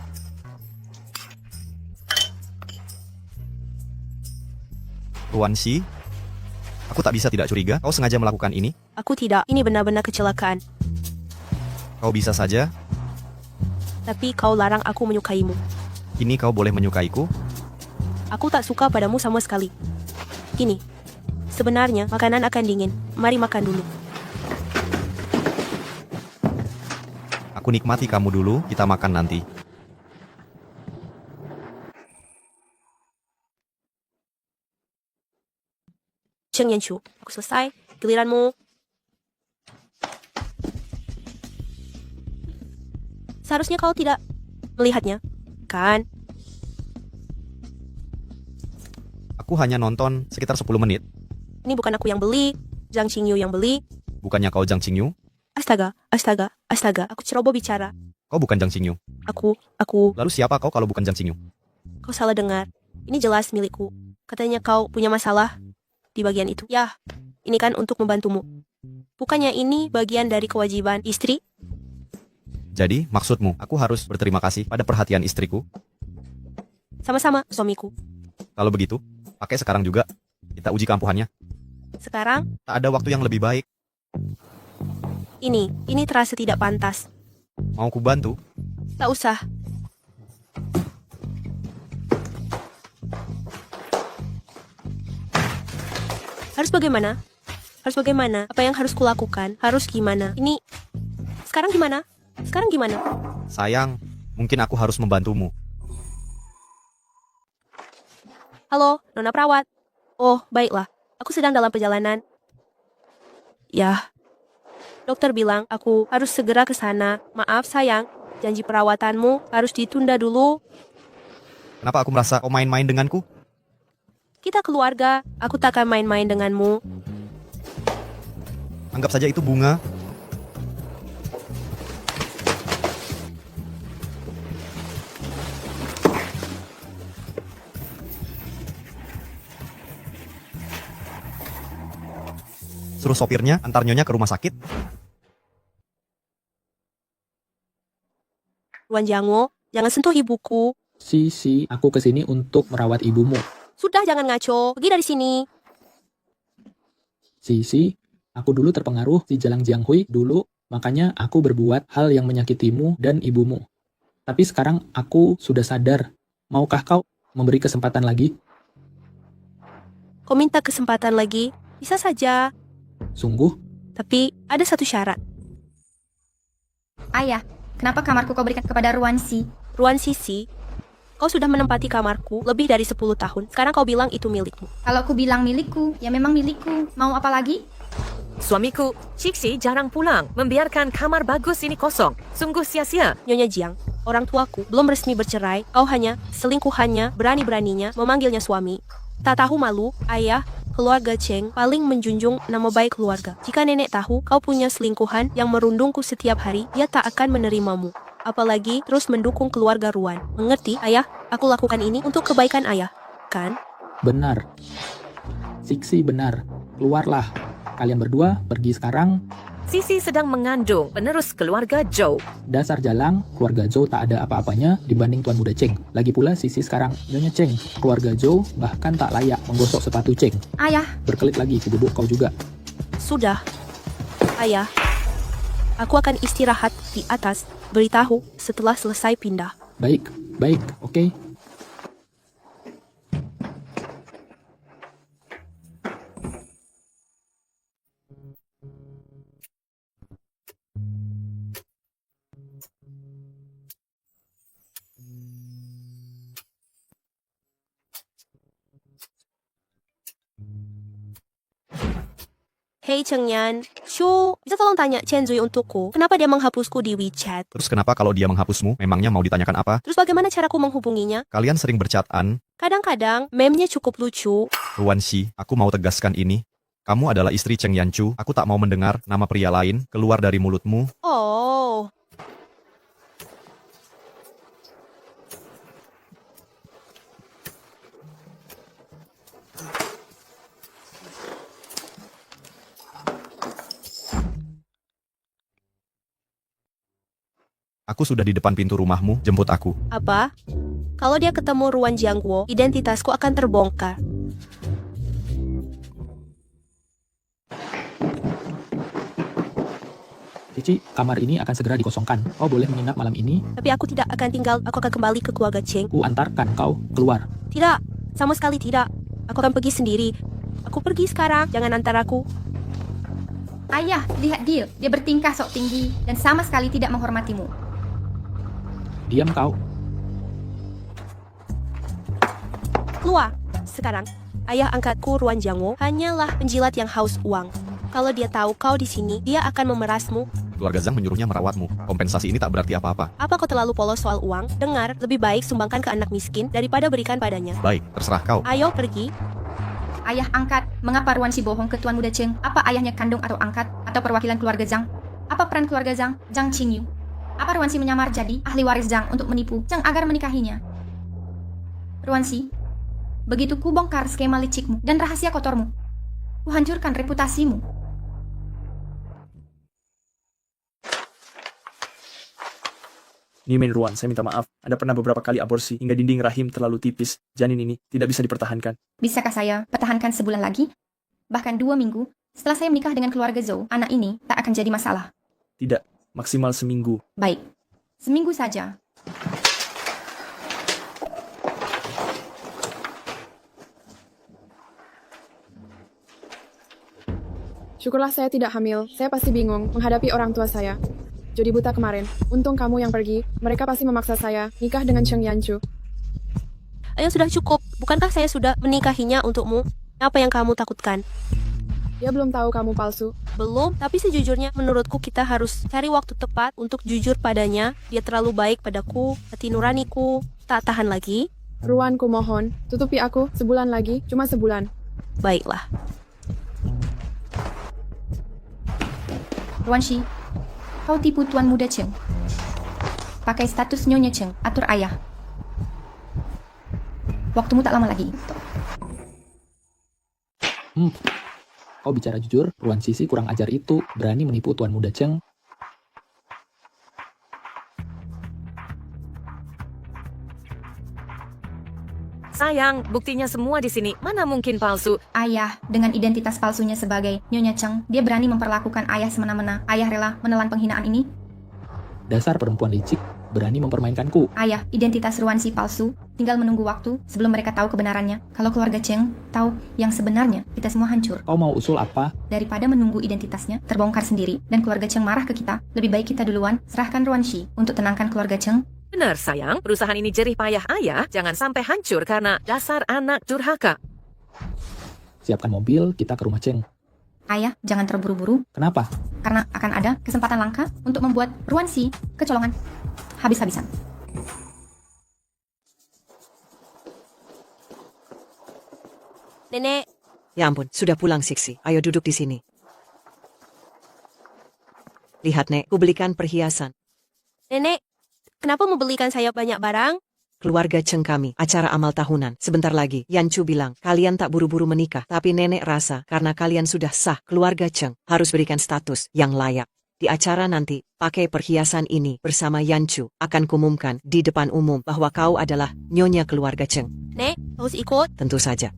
Ruan Shi? Aku tak bisa tidak curiga kau sengaja melakukan ini. Aku tidak. Ini benar-benar kecelakaan. Kau bisa saja. Tapi kau larang aku menyukaimu. Kini kau boleh menyukaiku. Aku tak suka padamu sama sekali. Gini, sebenarnya makanan akan dingin. Mari makan dulu. Aku nikmati kamu dulu, kita makan nanti. Cheng Yanchu, aku selesai. Giliranmu. Seharusnya kau tidak melihatnya, kan? Aku hanya nonton sekitar 10 menit. Ini bukan aku yang beli, Zhang Qingyu yang beli. Bukannya kau Zhang Qingyu? Astaga, aku ceroboh bicara. Kau bukan Zhang Qingyu. Aku, Lalu siapa kau kalau bukan Zhang Qingyu? kau salah dengar. Ini jelas milikku. Katanya kau punya masalah di bagian itu. Ya, ini kan untuk membantumu. Bukannya ini bagian dari kewajiban istri? Jadi, maksudmu, aku harus berterima kasih pada perhatian istriku? Sama-sama, suamiku. Kalau begitu, pakai sekarang juga. Kita uji keampuhannya. Sekarang, Tak ada waktu yang lebih baik. ini terasa tidak pantas. Mau ku bantu? Tak usah. Harus bagaimana? Harus bagaimana? Apa yang harus kulakukan? Harus gimana? Ini... Sekarang gimana? Sekarang gimana? Sayang, mungkin aku harus membantumu. Halo, Nona perawat. Oh, baiklah. Aku sedang dalam perjalanan. Ya. Dokter bilang aku harus segera ke sana. Maaf, sayang. Janji perawatanmu harus ditunda dulu. Kenapa aku merasa kau main-main denganku? Kita keluarga. Aku takkan main-main denganmu. Anggap saja itu bunga. Suruh sopirnya antar nyonya ke rumah sakit. Ruan Jiangwo, jangan sentuh ibuku. Sisi, aku kesini untuk merawat ibumu. Sudah, jangan ngaco. Pergi dari sini. Sisi, aku dulu terpengaruh di Jalang Jianghui dulu, makanya aku berbuat hal yang menyakitimu dan ibumu. Tapi sekarang aku sudah sadar. Maukah kau memberi kesempatan lagi? Kau minta kesempatan lagi? Bisa saja. Sungguh? Tapi ada satu syarat. Ayah, kenapa kamarku kau berikan kepada Ruan Si? Ruan Sisi, kau sudah menempati kamarku lebih dari 10 tahun. Sekarang kau bilang itu milikmu. Kalau aku bilang milikku, ya memang milikku. Mau apa lagi? Suamiku, Cixi jarang pulang, membiarkan kamar bagus ini kosong. Sungguh sia-sia. Nyonya Jiang, orang tuaku belum resmi bercerai. Kau hanya selingkuhannya, berani-beraninya memanggilnya suami. Tak tahu malu, ayah, keluarga Cheng paling menjunjung nama baik keluarga. Jika nenek tahu kau punya selingkuhan yang merundungku setiap hari, dia tak akan menerimamu. Apalagi terus mendukung keluarga Ruan. Mengerti, ayah? Aku lakukan ini untuk kebaikan ayah, kan? Benar. Siksi benar. Keluarlah. Kalian berdua pergi sekarang. Sisi sedang mengandung penerus keluarga Zhou. Dasar Jalang, keluarga Zhou tak ada apa-apanya dibanding Tuan Muda Cheng. Lagi pula Sisi sekarang Nyonya Cheng. Keluarga Zhou bahkan tak layak menggosok sepatu Cheng. Ayah. Berkelit lagi ke bubuk kau juga. Sudah. Ayah, aku akan istirahat di atas. Beritahu setelah selesai pindah. Baik, oke. Hei Cheng Yan, Shu, bisa tolong tanya Chen Zui untukku, kenapa dia menghapusku di WeChat? Terus kenapa kalau dia menghapusmu, memangnya mau ditanyakan apa? Terus bagaimana caraku menghubunginya? Kalian sering berchat-an. Kadang-kadang, meme-nya cukup lucu. Ruan Si, aku mau tegaskan ini. Kamu adalah istri Cheng Yanchu. Aku tak mau mendengar nama pria lain keluar dari mulutmu. Oh. Aku sudah di depan pintu rumahmu, jemput aku. Apa? Kalau dia ketemu Ruan Jiangwo, identitasku akan terbongkar. Cici, kamar ini akan segera dikosongkan. Kau boleh menginap malam ini. Tapi aku tidak akan tinggal, aku akan kembali ke keluarga Cheng. Ku antarkan kau keluar. Tidak, sama sekali tidak. Aku akan pergi sendiri. Aku pergi sekarang, jangan antar aku. Ayah, lihat dia. Dia bertingkah sok tinggi dan sama sekali tidak menghormatimu. Diam kau. Keluar. Sekarang, ayah angkatku Ruan Jiangwo hanyalah penjilat yang haus uang. Kalau dia tahu kau di sini, dia akan memerasmu Keluarga Zhang menyuruhnya merawatmu. Kompensasi ini tak berarti apa-apa. Apa kau terlalu polos soal uang? Dengar, lebih baik sumbangkan ke anak miskin daripada berikan padanya. Baik, terserah kau. Ayo pergi. Ayah angkat, mengapa Ruan Si bohong ke Tuan Muda Cheng? Apa ayahnya kandung atau angkat? Atau perwakilan keluarga Zhang? Apa peran keluarga Zhang? Zhang Qingyu. Apa Ruan Si menyamar jadi ahli waris Zhang untuk menipu Cheng agar menikahinya? Ruan Si, begitu ku bongkar skema licikmu dan rahasia kotormu, ku hancurkan reputasimu. Nimen Ruan, saya minta maaf. Anda pernah beberapa kali aborsi hingga dinding rahim terlalu tipis. Janin ini tidak bisa dipertahankan. Bisakah saya pertahankan sebulan lagi? Bahkan 2 minggu setelah saya menikah dengan keluarga Zhou, anak ini tak akan jadi masalah. Tidak, maksimal seminggu. Baik, seminggu saja. Syukurlah saya tidak hamil. Saya pasti bingung menghadapi orang tua saya. Jodi buta kemarin. Untung kamu yang pergi. Mereka pasti memaksa saya nikah dengan Cheng Yanchu. Ayo sudah cukup. Bukankah saya sudah menikahinya untukmu? Apa yang kamu takutkan? Dia belum tahu kamu palsu. Belum, tapi sejujurnya menurutku kita harus cari waktu tepat untuk jujur padanya. Dia terlalu baik padaku, hati nuraniku tak tahan lagi. Ruan, ku mohon, tutupi aku sebulan lagi, cuma sebulan. Baiklah. Ruan Si, kau tipu Tuan Muda Cheng. Pakai status Nyonya Cheng, atur ayah. Waktumu tak lama lagi. Kau bicara jujur, Ruan Sisi kurang ajar itu berani menipu Tuan Muda Cheng. Sayang, buktinya semua di sini. Mana mungkin palsu? Ayah, dengan identitas palsunya sebagai Nyonya Cheng, dia berani memperlakukan ayah semena-mena. Ayah rela menelan penghinaan ini? Dasar perempuan licik, berani mempermainkanku. Ayah, identitas Ruan Si palsu. Tinggal menunggu waktu sebelum mereka tahu kebenarannya. Kalau keluarga Cheng tahu yang sebenarnya, kita semua hancur. Kau mau usul apa? Daripada menunggu identitasnya terbongkar sendiri dan keluarga Cheng marah ke kita, lebih baik kita duluan serahkan Ruan Si untuk tenangkan keluarga Cheng. Benar, sayang. Perusahaan ini jerih payah ayah. Jangan sampai hancur karena dasar anak durhaka. Siapkan mobil, kita ke rumah Cheng. Ayah, jangan terburu-buru. Kenapa? Karena akan ada kesempatan langka untuk membuat Ruan Si kecolongan habis-habisan. Nenek, Ya ampun, sudah pulang Siksi. Ayo duduk di sini. Lihat, Nek, ku belikan perhiasan. nenek, kenapa membelikan saya banyak barang? Keluarga Cheng kami, acara amal tahunan. Sebentar lagi, Yanchu bilang, kalian tak buru-buru menikah. Tapi nenek rasa, karena kalian sudah sah, keluarga Cheng harus berikan status yang layak. Di acara nanti, pakai perhiasan ini bersama Yanchu, akan kumumkan di depan umum bahwa kau adalah nyonya keluarga Cheng. Nek, harus ikut? Tentu saja.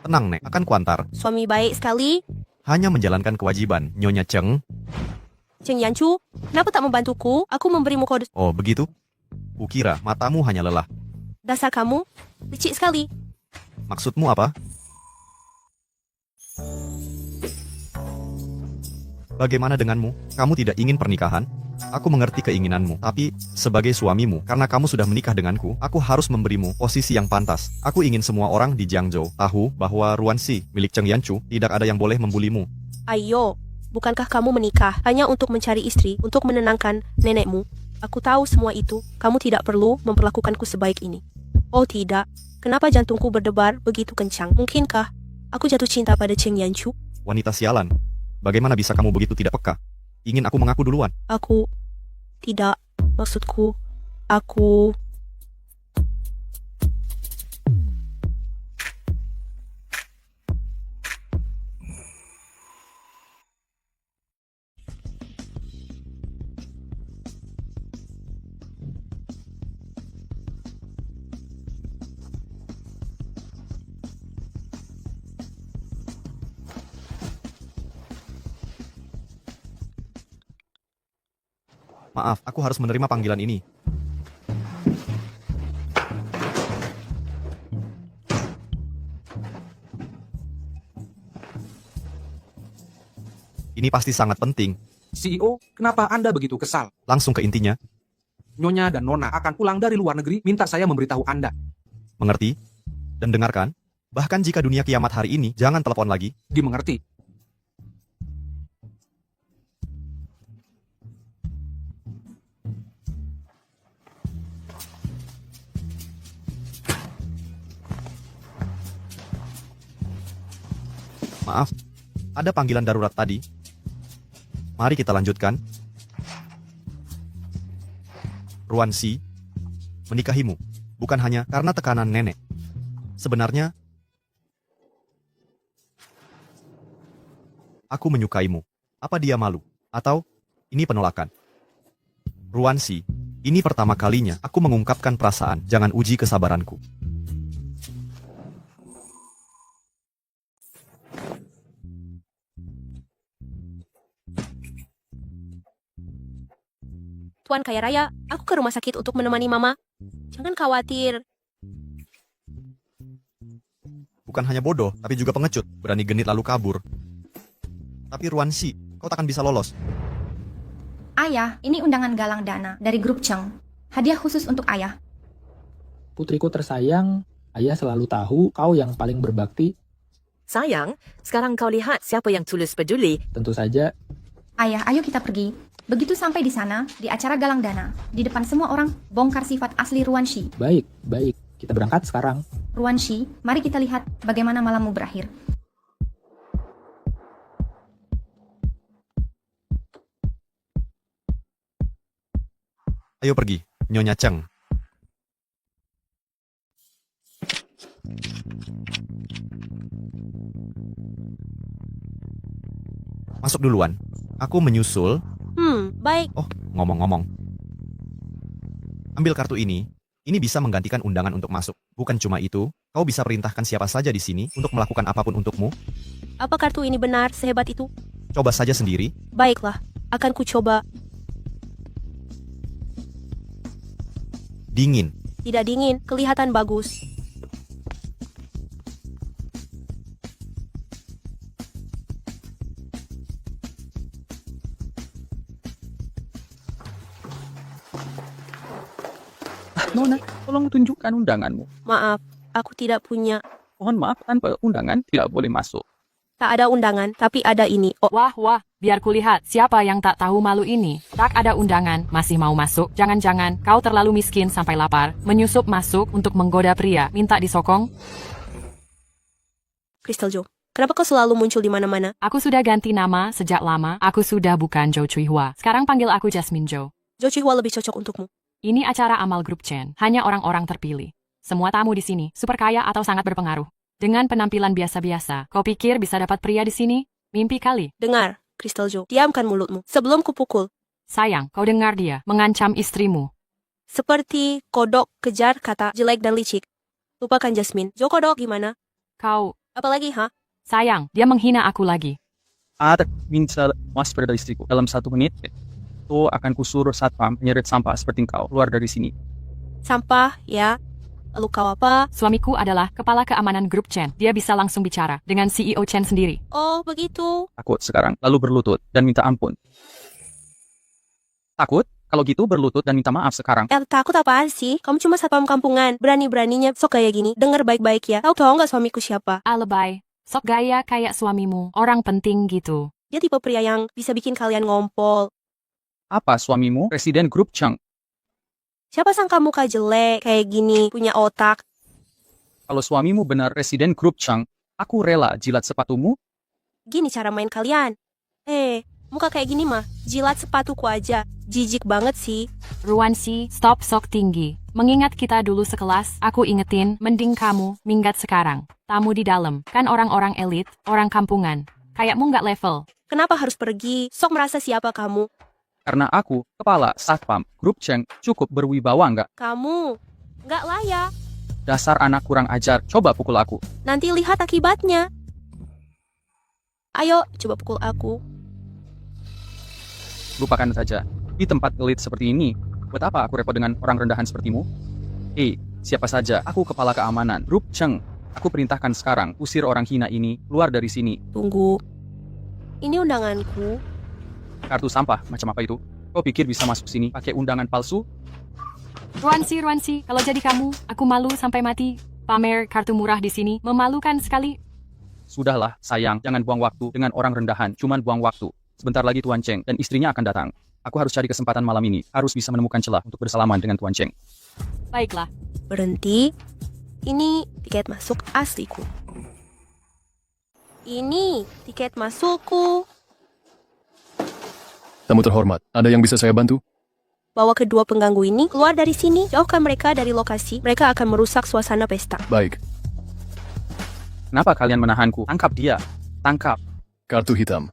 Tenang, Nek, akan kuantar. Suami baik sekali. Hanya menjalankan kewajiban, Nyonya Cheng. Cheng Yanchu, kenapa tak membantuku? Aku memberimu kode. Oh, begitu? Kukira matamu hanya lelah. Dasar kamu, licik sekali. Maksudmu apa? Bagaimana denganmu? Kamu tidak ingin pernikahan? Aku mengerti keinginanmu, tapi sebagai suamimu, karena kamu sudah menikah denganku, aku harus memberimu posisi yang pantas. Aku ingin semua orang di Jiangzhou tahu bahwa Ruan Si, milik Cheng Yanchu, tidak ada yang boleh membulimu. Ayo, bukankah kamu menikah hanya untuk mencari istri, untuk menenangkan nenekmu? Aku tahu semua itu, kamu tidak perlu memperlakukanku sebaik ini. Oh tidak, kenapa jantungku berdebar begitu kencang? Mungkinkah aku jatuh cinta pada Cheng Yanchu? Wanita sialan, bagaimana bisa kamu begitu tidak peka? Ingin aku mengaku duluan? Aku tidak, maksudku, aku... Maaf, aku harus menerima panggilan ini. Ini pasti sangat penting. CEO, kenapa Anda begitu kesal? Langsung ke intinya. Nyonya dan Nona akan pulang dari luar negeri, minta saya memberitahu Anda. Mengerti? Dan dengarkan, bahkan jika dunia kiamat hari ini, jangan telepon lagi. Dimengerti. Maaf, ada panggilan darurat tadi. Mari kita lanjutkan. Ruansi, menikahimu bukan hanya karena tekanan nenek. Sebenarnya, aku menyukaimu. Apa dia malu? Atau ini penolakan? Ruansi, ini pertama kalinya aku mengungkapkan perasaan. Jangan uji kesabaranku. Tuan Kaya Raya, aku ke rumah sakit untuk menemani Mama. Jangan khawatir. Bukan hanya bodoh, tapi juga pengecut. Berani genit lalu kabur. Tapi Ruansi, kau takkan bisa lolos. Ayah, ini undangan galang dana dari grup Cheng. Hadiah khusus untuk ayah. Putriku tersayang, ayah selalu tahu kau yang paling berbakti. Sayang, sekarang kau lihat siapa yang tulus peduli. Tentu saja. Ayah, ayo kita pergi. Begitu sampai di sana, di acara galang dana, di depan semua orang, bongkar sifat asli Ruansi. Baik, baik. Kita berangkat sekarang. Ruansi, mari kita lihat bagaimana malammu berakhir. Ayo pergi, Nyonya Cheng. Masuk duluan. Aku menyusul. Baik. Oh, ngomong-ngomong. Ambil kartu ini. Ini bisa menggantikan undangan untuk masuk. Bukan cuma itu, kau bisa perintahkan siapa saja di sini untuk melakukan apapun untukmu. Apa kartu ini benar sehebat itu? Coba saja sendiri. Baiklah, akan ku coba. Dingin. Tidak dingin, kelihatan bagus. Nona, tolong tunjukkan undanganmu. Maaf, aku tidak punya. Mohon maaf, tanpa undangan tidak boleh masuk. Tak ada undangan, tapi ada ini. Oh, Wah, biar kulihat siapa yang tak tahu malu ini. Tak ada undangan, masih mau masuk. Jangan-jangan kau terlalu miskin sampai lapar. Menyusup masuk untuk menggoda pria, minta disokong. Crystal Joe, kenapa kau selalu muncul di mana-mana? Aku sudah ganti nama sejak lama. Aku sudah bukan Zhou Chuihua. Sekarang panggil aku Jasmine Zhou. Zhou Chuihua lebih cocok untukmu. Ini acara amal grup Chen. Hanya orang-orang terpilih. Semua tamu di sini super kaya atau sangat berpengaruh. Dengan penampilan biasa-biasa, kau pikir bisa dapat pria di sini? Mimpi kali. Dengar, Crystal Joe, diamkan mulutmu sebelum kupukul. Sayang, kau dengar dia mengancam istrimu. Seperti kodok kejar kata jelek dan licik. Lupakan Jasmine. Joe kodok gimana? Kau. Apalagi, ha? Sayang, dia menghina aku lagi. Ada minta mas pada istriku dalam 1 menit. Itu akan kusuruh satpam menyeret sampah seperti kau keluar dari sini. Sampah, ya. Lalu kau apa? Suamiku adalah kepala keamanan grup Chen. Dia bisa langsung bicara dengan CEO Chen sendiri. Oh, begitu. Takut sekarang, lalu berlutut dan minta ampun. Takut? Kalau gitu berlutut dan minta maaf sekarang. Takut apaan sih? Kamu cuma satpam kampungan. Berani-beraninya sok kayak gini. Dengar baik-baik ya. Tahu nggak suamiku siapa? Alebay. Sok gaya kayak suamimu. Orang penting gitu. Dia tipe pria yang bisa bikin kalian ngompol. Apa suamimu? Presiden grup Cheng. Siapa sangka muka jelek kayak gini, punya otak? Kalau suamimu benar presiden grup Cheng, aku rela jilat sepatumu. Gini cara main kalian. Muka kayak gini mah, jilat sepatuku aja. Jijik banget sih. Ruansi, stop sok tinggi. Mengingat kita dulu sekelas, aku ingetin, mending kamu minggat sekarang. Tamu di dalam, kan orang-orang elit, orang kampungan. Kayakmu nggak level. Kenapa harus pergi? Sok merasa siapa kamu? Karena aku, kepala satpam grup Cheng, cukup berwibawa nggak? Kamu nggak layak. Dasar anak kurang ajar, coba pukul aku. Nanti lihat akibatnya. Ayo, coba pukul aku. Lupakan saja. Di tempat elit seperti ini, buat apa aku repot dengan orang rendahan sepertimu? Siapa saja, aku kepala keamanan grup Cheng. Aku perintahkan sekarang, usir orang hina ini, keluar dari sini. Tunggu. Ini undanganku. Kartu sampah, macam apa itu? Kau pikir bisa masuk sini pakai undangan palsu? Ruansi, kalau jadi kamu, aku malu sampai mati. Pamer kartu murah di sini, memalukan sekali. Sudahlah, sayang, jangan buang waktu dengan orang rendahan, cuman buang waktu. Sebentar lagi Tuan Cheng dan istrinya akan datang. Aku harus cari kesempatan malam ini, harus bisa menemukan celah untuk bersalaman dengan Tuan Cheng. Baiklah. Berhenti. Ini tiket masuk asliku. Ini tiket masukku. Tamu terhormat, ada yang bisa saya bantu? Bawa kedua pengganggu ini keluar dari sini. Jauhkan mereka dari lokasi. Mereka akan merusak suasana pesta. Baik. Kenapa kalian menahanku? Tangkap dia. Tangkap. Kartu hitam.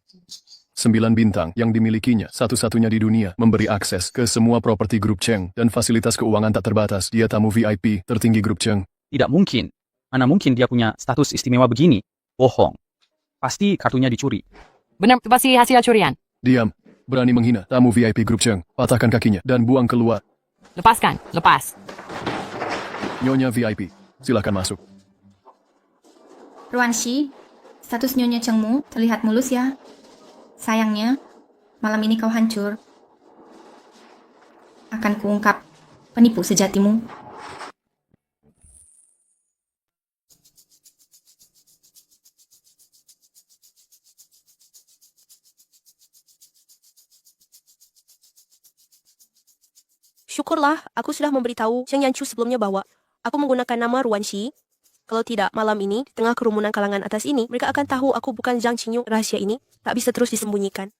9 bintang yang dimilikinya, satu-satunya di dunia, memberi akses ke semua properti Grup Cheng dan fasilitas keuangan tak terbatas. Dia tamu VIP tertinggi Grup Cheng. Tidak mungkin. Mana mungkin dia punya status istimewa begini? Bohong. Pasti kartunya dicuri. Benar, itu pasti hasil curian. Diam. Berani menghina tamu VIP Grup Cheng. Patahkan kakinya dan buang keluar. Lepaskan, lepas. Nyonya VIP, silakan masuk. Ruanshi, status Nyonya Chengmu terlihat mulus ya. Sayangnya, malam ini kau hancur. Akan kuungkap penipu sejatimu. Syukurlah, aku sudah memberitahu Cheng Yanchu sebelumnya bahwa aku menggunakan nama Ruanshi. Kalau tidak, malam ini, di tengah kerumunan kalangan atas ini, mereka akan tahu aku bukan Zhang Qingyu. Rahasia ini tak bisa terus disembunyikan.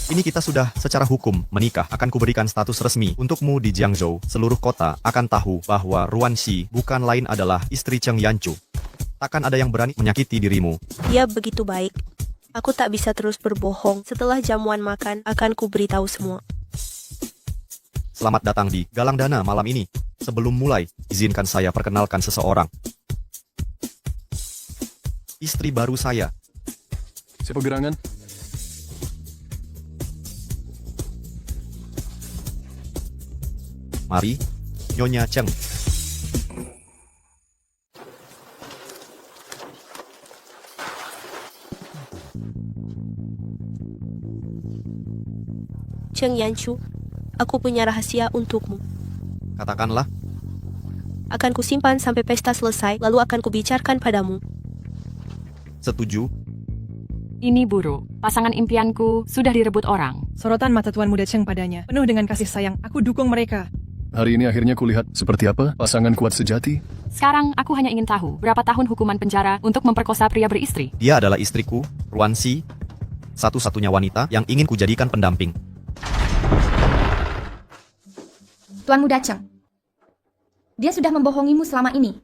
Ini kita sudah secara hukum menikah. Akan kuberikan status resmi untukmu di Jiangzhou. Seluruh kota akan tahu bahwa Ruanshi bukan lain adalah istri Cheng Yanchu. Takkan ada yang berani menyakiti dirimu. Dia begitu baik. Aku tak bisa terus berbohong. Setelah jamuan makan, akan kuberitahu semua. Selamat datang di Galang Dana malam ini. Sebelum mulai, izinkan saya perkenalkan seseorang. Istri baru saya. Siapa gerangan? Mari, Nyonya Cheng. Cheng Yanchu, aku punya rahasia untukmu. Katakanlah. Akan kusimpan sampai pesta selesai, lalu akan kubicarakan padamu. Setuju? Ini buruk. Pasangan impianku sudah direbut orang. Sorotan mata Tuan Muda Cheng padanya penuh dengan kasih sayang. Aku dukung mereka. Hari ini akhirnya kulihat seperti apa pasangan kuat sejati. Sekarang aku hanya ingin tahu berapa tahun hukuman penjara untuk memperkosa pria beristri. Dia adalah istriku, Ruanshi, satu-satunya wanita yang ingin kujadikan pendamping. Tuan Muda Cheng, dia sudah membohongimu selama ini.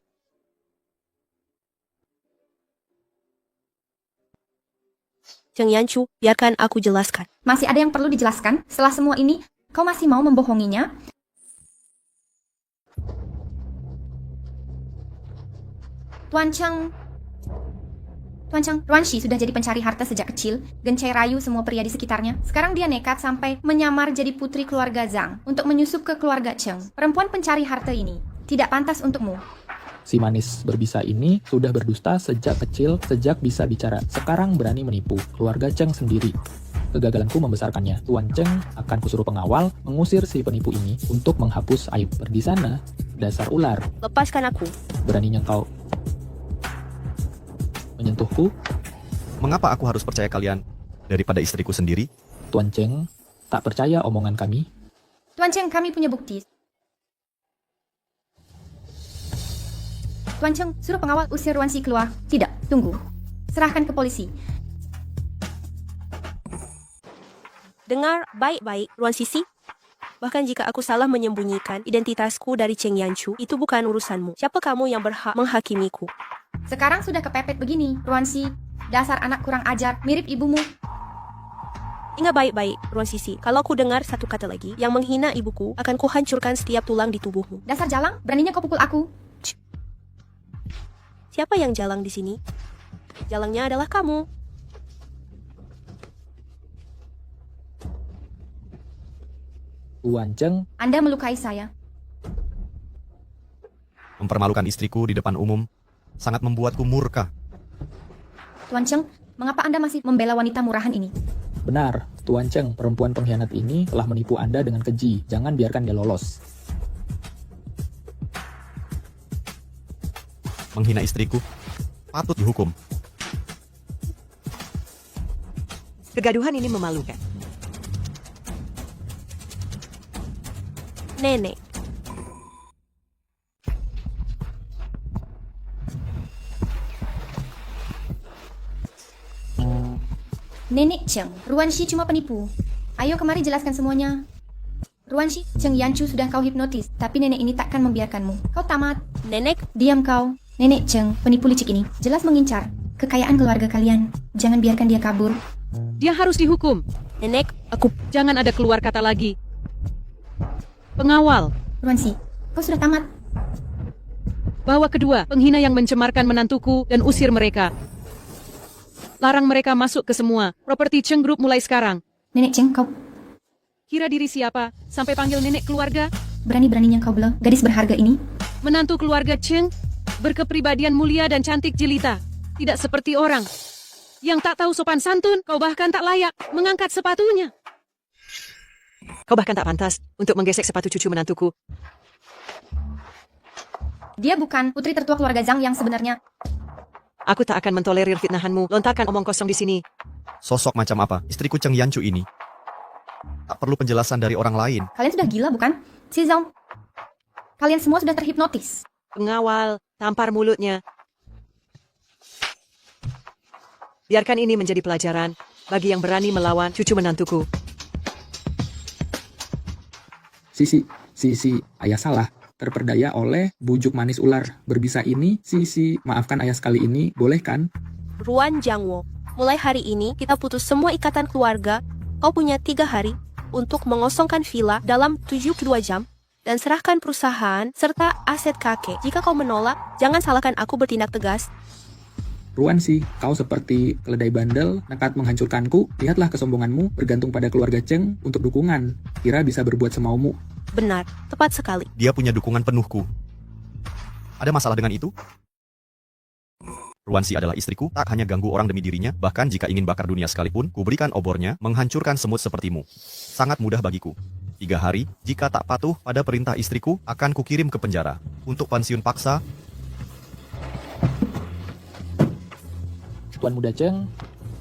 Cheng Yanchu, biarkan aku jelaskan. Masih ada yang perlu dijelaskan? Setelah semua ini, kau masih mau membohonginya? Tuan Cheng, Ruanshi sudah jadi pencari harta sejak kecil, gencai rayu semua pria di sekitarnya. Sekarang dia nekat sampai menyamar jadi putri keluarga Zhang untuk menyusup ke keluarga Cheng. Perempuan pencari harta ini tidak pantas untukmu. Si manis berbisa ini sudah berdusta sejak kecil, sejak bisa bicara. Sekarang berani menipu keluarga Cheng sendiri. Kegagalanku membesarkannya. Tuan Cheng akan kusuruh pengawal mengusir si penipu ini untuk menghapus aib. Pergi sana, dasar ular. Lepaskan aku. Beraninya kau menyentuhku? Mengapa aku harus percaya kalian daripada istriku sendiri? Tuan Cheng tak percaya omongan kami? Tuan Cheng, kami punya bukti. Tuan Cheng, suruh pengawal usir Ruanshi keluar. Tidak, tunggu. Serahkan ke polisi. Dengar baik-baik, Ruanshi. Bahkan jika aku salah menyembunyikan identitasku dari Cheng Yanchu, itu bukan urusanmu. Siapa kamu yang berhak menghakimiku? Sekarang sudah kepepet begini, Ruanshi. Dasar anak kurang ajar, mirip ibumu. Ingat baik-baik, Ruanshi. Kalau ku dengar satu kata lagi yang menghina ibuku, akan ku hancurkan setiap tulang di tubuhmu. Dasar jalang, beraninya kau pukul aku. Siapa yang jalang di sini? Jalangnya adalah kamu. Tuan Cheng, Anda melukai saya. Mempermalukan istriku di depan umum sangat membuatku murka. Tuan Cheng, mengapa Anda masih membela wanita murahan ini? benar. Tuan Cheng, perempuan pengkhianat ini telah menipu Anda dengan keji. Jangan biarkan dia lolos. menghina istriku, patut dihukum. Kegaduhan ini memalukan. Nenek, Nenek Cheng, Ruanshi cuma penipu. Ayo kemari jelaskan semuanya. Ruanshi, Cheng Yanchu sudah kau hipnotis, tapi nenek ini takkan membiarkanmu. Kau tamat. Nenek, diam kau. Nenek Cheng, penipu licik ini, jelas mengincar kekayaan keluarga kalian. Jangan biarkan dia kabur. Dia harus dihukum. Nenek, Jangan ada keluar kata lagi. Pengawal, Ruanshi, kau sudah tamat. bawa kedua penghina yang mencemarkan menantuku dan usir mereka. Larang mereka masuk ke semua properti Cheng Group mulai sekarang. Nenek Cheng, kau Kira diri siapa? Sampai panggil nenek keluarga? berani-beraninya kau bela gadis berharga ini? Menantu keluarga Cheng berkepribadian mulia dan cantik jelita. Tidak seperti orang yang tak tahu sopan santun. Kau bahkan tak layak mengangkat sepatunya. Kau bahkan tak pantas untuk menggesek sepatu cucu menantuku. Dia bukan putri tertua keluarga Zhang yang sebenarnya. Aku tak akan mentolerir fitnahanmu. Lontarkan omong kosong di sini. Sosok macam apa istriku Cheng Yanchu ini? Tak perlu penjelasan dari orang lain. Kalian sudah gila bukan? Si Zhang, kalian semua sudah terhipnotis. Pengawal, tampar mulutnya. Biarkan ini menjadi pelajaran bagi yang berani melawan cucu menantuku. Sisi, ayah salah. Terperdaya oleh bujuk manis ular. Berbisa ini, Sisi, maafkan ayah sekali ini, boleh kan? Ruan Jiangwo, mulai hari ini kita putus semua ikatan keluarga. Kau punya 3 hari untuk mengosongkan villa dalam 72 jam dan serahkan perusahaan serta aset kakek. Jika kau menolak, jangan salahkan aku bertindak tegas. Ruanshi, kau seperti keledai bandel, nekat menghancurkanku. Lihatlah kesombonganmu, bergantung pada keluarga Cheng untuk dukungan. Kira bisa berbuat semaumu. Benar, tepat sekali. Dia punya dukungan penuhku. Ada masalah dengan itu? Ruanshi adalah istriku, tak hanya ganggu orang demi dirinya, bahkan jika ingin bakar dunia sekalipun, kuberikan obornya, menghancurkan semut sepertimu. Sangat mudah bagiku. 3 hari, jika tak patuh pada perintah istriku, akan kukirim ke penjara. Untuk pensiun paksa, Tuan Muda Cheng,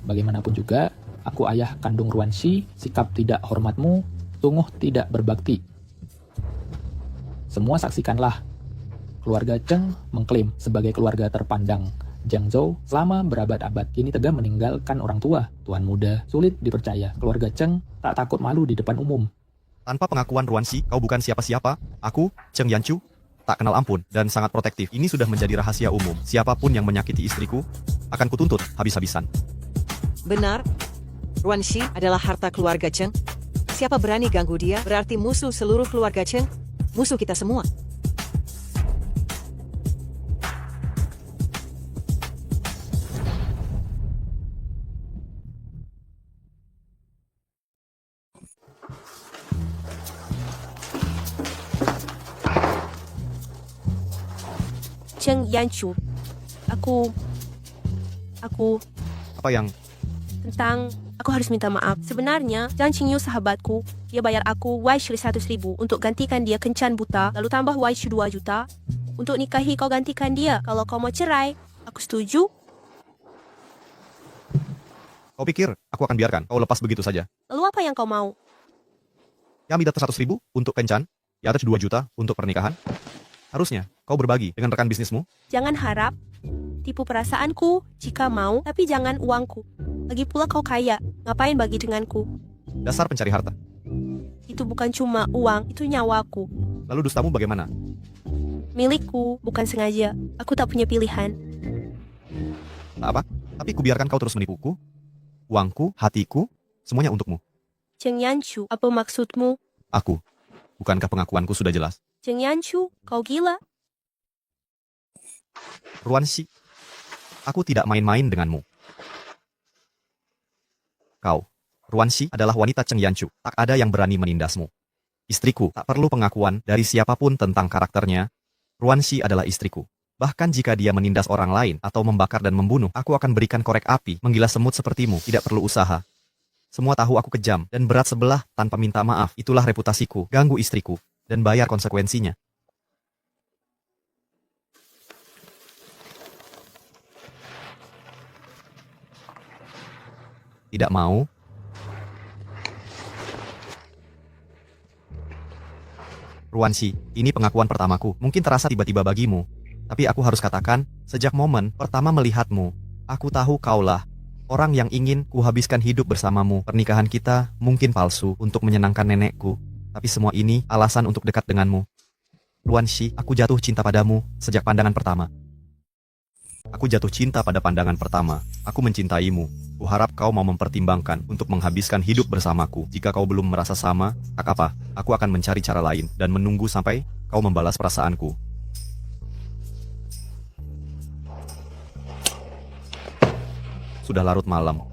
bagaimanapun juga, aku ayah kandung Ruanshi, sikap tidak hormatmu, sungguh tidak berbakti. Semua saksikanlah. Keluarga Cheng mengklaim sebagai keluarga terpandang Jiang Zhou selama berabad-abad, kini tega meninggalkan orang tua. Tuan Muda, sulit dipercaya, keluarga Cheng tak takut malu di depan umum. tanpa pengakuan Ruanshi, kau bukan siapa-siapa. Aku, Cheng Yanchu, tak kenal ampun dan sangat protektif. Ini sudah menjadi rahasia umum. Siapapun yang menyakiti istriku, akan kutuntut habis-habisan. Benar, Ruanshi adalah harta keluarga Cheng. Siapa berani ganggu dia, berarti musuh seluruh keluarga Cheng. Musuh kita semua. Cheng Yanchu, aku Apa yang... aku harus minta maaf. Sebenarnya, Zhang Qingyu sahabatku, dia bayar aku Waishi 100.000 untuk gantikan dia kencan buta, lalu tambah Waishi 2 juta. Untuk nikahi kau gantikan dia. Kalau kau mau cerai, aku setuju. Kau pikir, aku akan biarkan kau lepas begitu saja? Lalu apa yang kau mau? Ya minta 100.000 untuk kencan, di atas 2 juta untuk pernikahan. Harusnya, kau berbagi dengan rekan bisnismu. Jangan harap tipu perasaanku jika mau, tapi jangan uangku. Lagi pula kau kaya, ngapain bagi denganku? Dasar pencari harta. Itu bukan cuma uang, itu nyawaku. Lalu dustamu bagaimana? Milikku, bukan sengaja. Aku tak punya pilihan. Tak apa, tapi kubiarkan kau terus menipuku. Uangku, hatiku, semuanya untukmu. Cheng Yanchu, apa maksudmu? Aku. Bukankah pengakuanku sudah jelas? Cheng Yanchu, kau gila? Ruanshi, aku tidak main-main denganmu. Kau, Ruanshi adalah wanita Cheng Yanchu. Tak ada yang berani menindasmu. Istriku, tak perlu pengakuan dari siapapun tentang karakternya. Ruanshi adalah istriku. Bahkan jika dia menindas orang lain atau membakar dan membunuh, aku akan berikan korek api menggilas semut sepertimu. Tidak perlu usaha. Semua tahu aku kejam dan berat sebelah tanpa minta maaf. Itulah reputasiku. Ganggu istriku dan bayar konsekuensinya. Tidak mau? Ruansi, ini pengakuan pertamaku. Mungkin terasa tiba-tiba bagimu. Tapi aku harus katakan, sejak momen pertama melihatmu, aku tahu kaulah orang yang ingin kuhabiskan hidup bersamamu. Pernikahan kita mungkin palsu untuk menyenangkan nenekku. Tapi semua ini alasan untuk dekat denganmu. Ruansi, aku jatuh cinta padamu sejak pandangan pertama. Aku jatuh cinta pada pandangan pertama. Aku mencintaimu. Kuharap kau mau mempertimbangkan untuk menghabiskan hidup bersamaku. Jika kau belum merasa sama, tak apa. Aku akan mencari cara lain dan menunggu sampai kau membalas perasaanku. Sudah larut malam.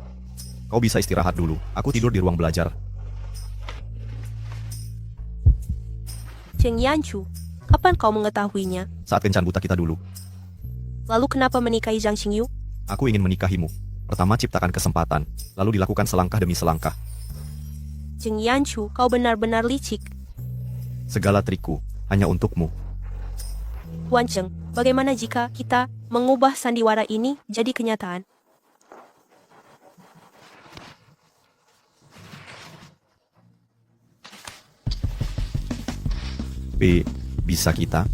Kau bisa istirahat dulu. Aku tidur di ruang belajar. Cheng Yanchu, kapan kau mengetahuinya? Saat kencan buta kita dulu. Lalu kenapa menikahi Zhang Xingyu? Aku ingin menikahimu. Pertama ciptakan kesempatan, lalu dilakukan selangkah demi selangkah. Cheng Yanchu, kau benar-benar licik. Segala trikku hanya untukmu. Tuan Cheng, bagaimana jika kita mengubah sandiwara ini jadi kenyataan? Bisa kita?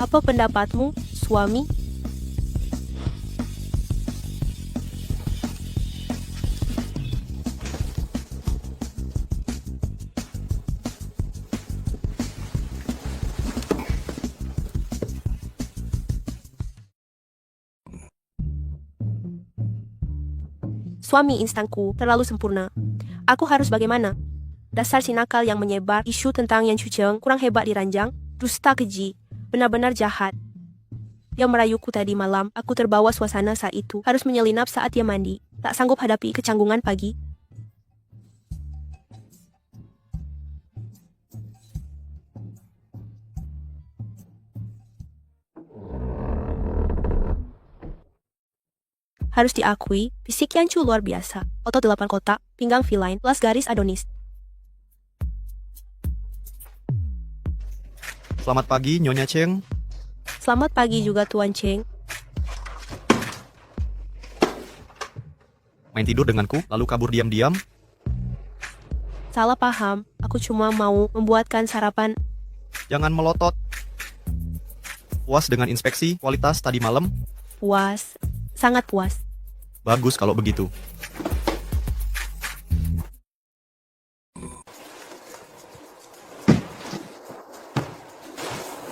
Apa pendapatmu, suami? Suami instanku terlalu sempurna. Aku harus bagaimana? Dasar si nakal yang menyebar isu tentang Yan Chucheng kurang hebat di ranjang, dusta keji, benar-benar jahat. Dia merayuku tadi malam, aku terbawa suasana saat itu, harus menyelinap saat dia mandi, tak sanggup hadapi kecanggungan pagi. Harus diakui, fisik Yanchu luar biasa. Otot 8 kotak, pinggang feline, plus garis Adonis. Selamat pagi, Nyonya Cheng. Selamat pagi juga, Tuan Cheng. Main tidur denganku, lalu kabur diam-diam? Salah paham, aku cuma mau membuatkan sarapan. Jangan melotot. Puas dengan inspeksi kualitas tadi malam? Puas, sangat puas. Bagus kalau begitu.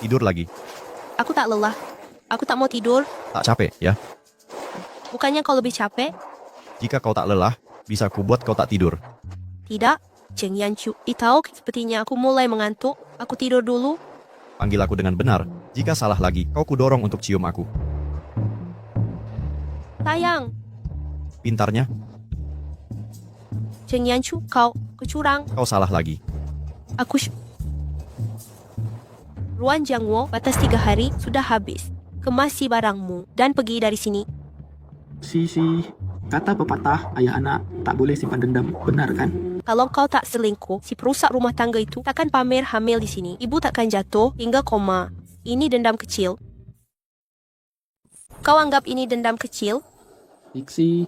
Tidur lagi. Aku tak lelah. Aku tak mau tidur. Tak capek, ya? Bukannya kau lebih capek? Jika kau tak lelah, bisa ku buat kau tak tidur. Tidak, Cheng Yanchu. Tahu, sepertinya aku mulai mengantuk. Aku tidur dulu. Panggil aku dengan benar. Jika salah lagi, kau kudorong untuk cium aku. Sayang. Pintarnya, Cheng Yanchu, kau kecurang. kau salah lagi. Aku Ruan Jiangwo, batas 3 hari sudah habis. Kemasi barangmu dan pergi dari sini. Kata pepatah, ayah anak tak boleh simpan dendam, benar kan? Kalau kau tak selingkuh, si perusak rumah tangga itu takkan pamer hamil di sini. Ibu takkan jatuh hingga koma. Ini dendam kecil. Kau anggap ini dendam kecil? Diksi,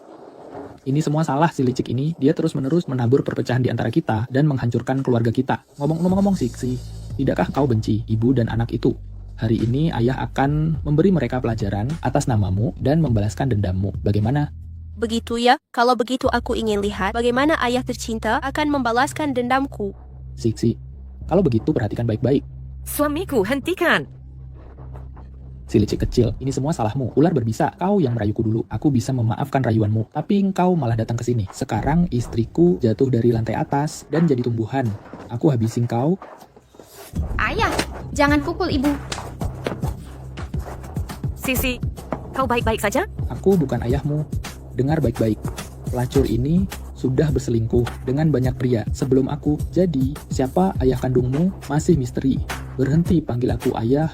ini semua salah si licik ini. Dia terus-menerus menabur perpecahan di antara kita dan menghancurkan keluarga kita. Ngomong-ngomong Siksi, tidakkah kau benci ibu dan anak itu? Hari ini ayah akan memberi mereka pelajaran atas namamu dan membalaskan dendammu. Bagaimana? Begitu ya, kalau begitu aku ingin lihat bagaimana ayah tercinta akan membalaskan dendamku. Siksi, kalau begitu perhatikan baik-baik. Suamiku, hentikan. Si licik kecil, ini semua salahmu. Ular berbisa, kau yang merayuku dulu. Aku bisa memaafkan rayuanmu, tapi engkau malah datang ke sini. Sekarang istriku jatuh dari lantai atas dan jadi tumbuhan. Aku habisin kau. Ayah, jangan pukul ibu. Sisi, kau baik-baik saja? Aku bukan ayahmu. Dengar baik-baik. Pelacur ini sudah berselingkuh dengan banyak pria sebelum aku. Jadi, siapa ayah kandungmu masih misteri. Berhenti panggil aku ayah.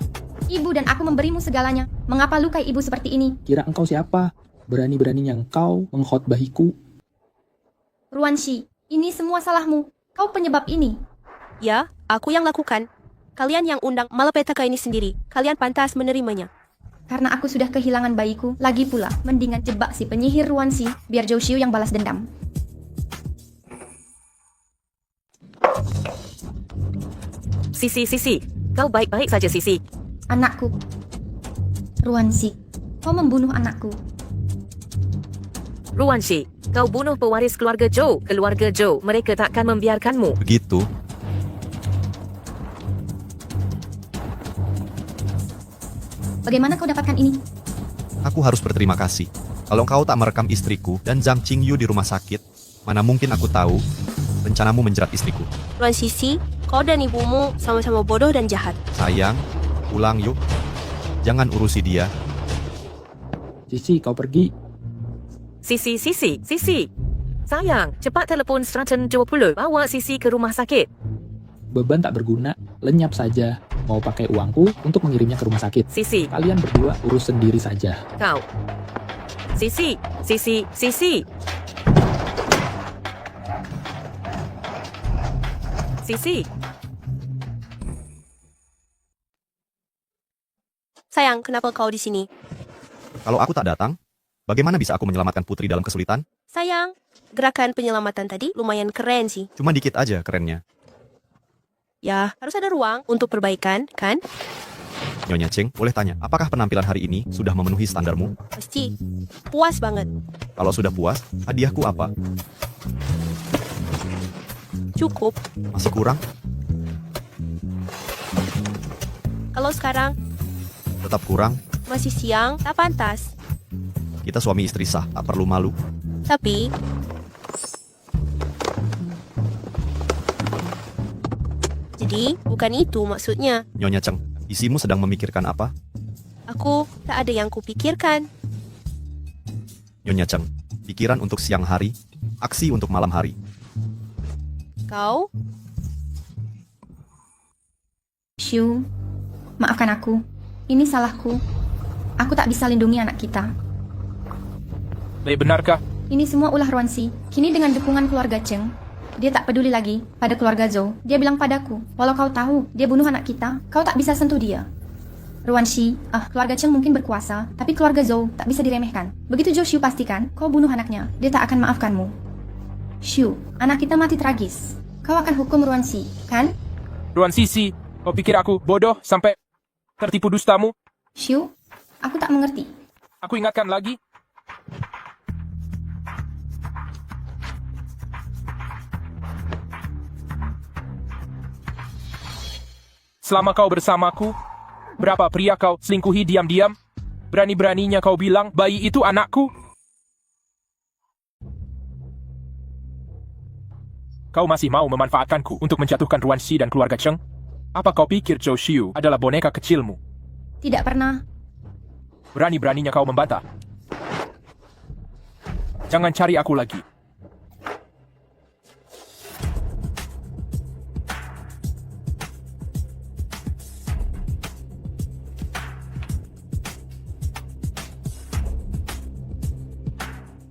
Ibu dan aku memberimu segalanya. Mengapa lukai ibu seperti ini? Kira engkau siapa? Berani-beraninya engkau mengkhotbahiku. Ruanshi, ini semua salahmu. Kau penyebab ini. Ya, aku yang lakukan. Kalian yang undang malapetaka ini sendiri. Kalian pantas menerimanya. Karena aku sudah kehilangan bayiku, lagi pula mendingan jebak si penyihir Ruanshi biar Zhou Xiu yang balas dendam. Sisi. Kau baik-baik saja, Sisi. Anakku. Ruansi, kau membunuh anakku. Ruanshi, kau bunuh pewaris keluarga Zhou. Keluarga Zhou, mereka takkan membiarkanmu. Begitu. Bagaimana kau dapatkan ini? Aku harus berterima kasih. Kalau kau tak merekam istriku dan Zhang Qingyu di rumah sakit, mana mungkin aku tahu rencanamu menjerat istriku. Ruan Sisi, kau dan ibumu sama-sama bodoh dan jahat. Sayang, pulang yuk. Jangan urusi dia. Cici, kau pergi. Sisi. Sayang, cepat telefon 120. Bawa Sisi ke rumah sakit. Beban tak berguna, lenyap saja. Mau pakai uangku untuk mengirimnya ke rumah sakit. Sisi. Kalian berdua urus sendiri saja. Kau. Sisi. Sayang, kenapa kau di sini? Kalau aku tak datang, bagaimana bisa aku menyelamatkan putri dalam kesulitan? Sayang, gerakan penyelamatan tadi lumayan keren sih. Cuma dikit aja kerennya. Ya, harus ada ruang untuk perbaikan, kan? Nyonya Cheng, boleh tanya, apakah penampilan hari ini sudah memenuhi standarmu? Pasti. Puas banget. Kalau sudah puas, hadiahku apa? Cukup. Masih kurang? Kalau sekarang Tetap kurang? masih siang, tak pantas. Kita suami istri sah, tak perlu malu. Tapi, jadi bukan itu maksudnya. Nyonya Cheng, isimu sedang memikirkan apa? Aku tak ada yang kupikirkan. Nyonya Cheng, pikiran untuk siang hari, aksi untuk malam hari. Kau? Shu, maafkan aku. Ini salahku. Aku tak bisa lindungi anak kita. Benarkah? Ini semua ulah Ruansi. Kini dengan dukungan keluarga Cheng, dia tak peduli lagi pada keluarga Zhou. Dia bilang padaku, walau kau tahu dia bunuh anak kita, kau tak bisa sentuh dia. Ruansi, keluarga Cheng mungkin berkuasa, tapi keluarga Zhou tak bisa diremehkan. Begitu Zhou Shu pastikan kau bunuh anaknya, dia tak akan maafkanmu. Shu, anak kita mati tragis. Kau akan hukum Ruansi, kan? Ruansi, kau pikir aku bodoh sampai tertipu dustamu? Shu, aku tak mengerti. Aku ingatkan lagi. Selama kau bersamaku, berapa pria kau selingkuhi diam-diam? Berani-beraninya kau bilang bayi itu anakku? Kau masih mau memanfaatkanku untuk menjatuhkan Ruansi dan keluarga Cheng? Apa kau pikir Zhou Xiu adalah boneka kecilmu? Tidak pernah. Berani-beraninya kau membantah. Jangan cari aku lagi.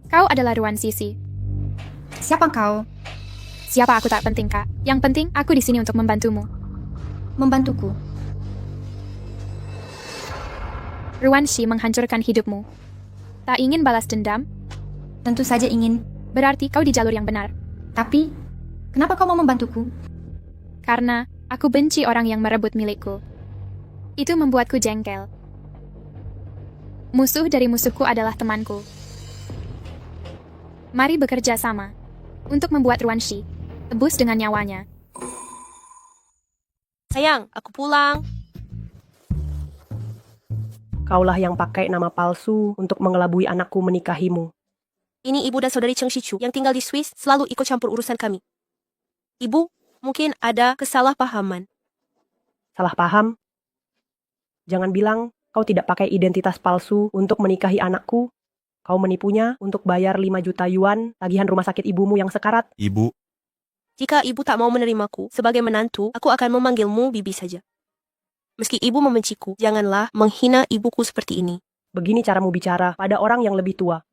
Kau adalah Ruan Sisi. Siapa kau? Siapa aku tak penting, Kak. Yang penting, aku di sini untuk membantumu. Membantuku? Ruan Shi menghancurkan hidupmu. Tak ingin balas dendam? Tentu saja ingin. Berarti kau di jalur yang benar. Tapi, kenapa kau mau membantuku? Karena aku benci orang yang merebut milikku. Itu membuatku jengkel. Musuh dari musuhku adalah temanku. Mari bekerja sama untuk membuat Ruanshi tebus dengan nyawanya. Sayang, aku pulang. Kaulah yang pakai nama palsu untuk mengelabui anakku menikahimu. Ini ibu dan saudari Cheng Shichu yang tinggal di Swiss selalu ikut campur urusan kami. Ibu, mungkin ada kesalahpahaman. Salah paham? Jangan bilang kau tidak pakai identitas palsu untuk menikahi anakku. Kau menipunya untuk bayar 5 juta yuan tagihan rumah sakit ibumu yang sekarat. Ibu. Jika ibu tak mau menerimaku sebagai menantu, aku akan memanggilmu bibi saja. Meski ibu membenciku, janganlah menghina ibuku seperti ini. Begini caramu bicara pada orang yang lebih tua.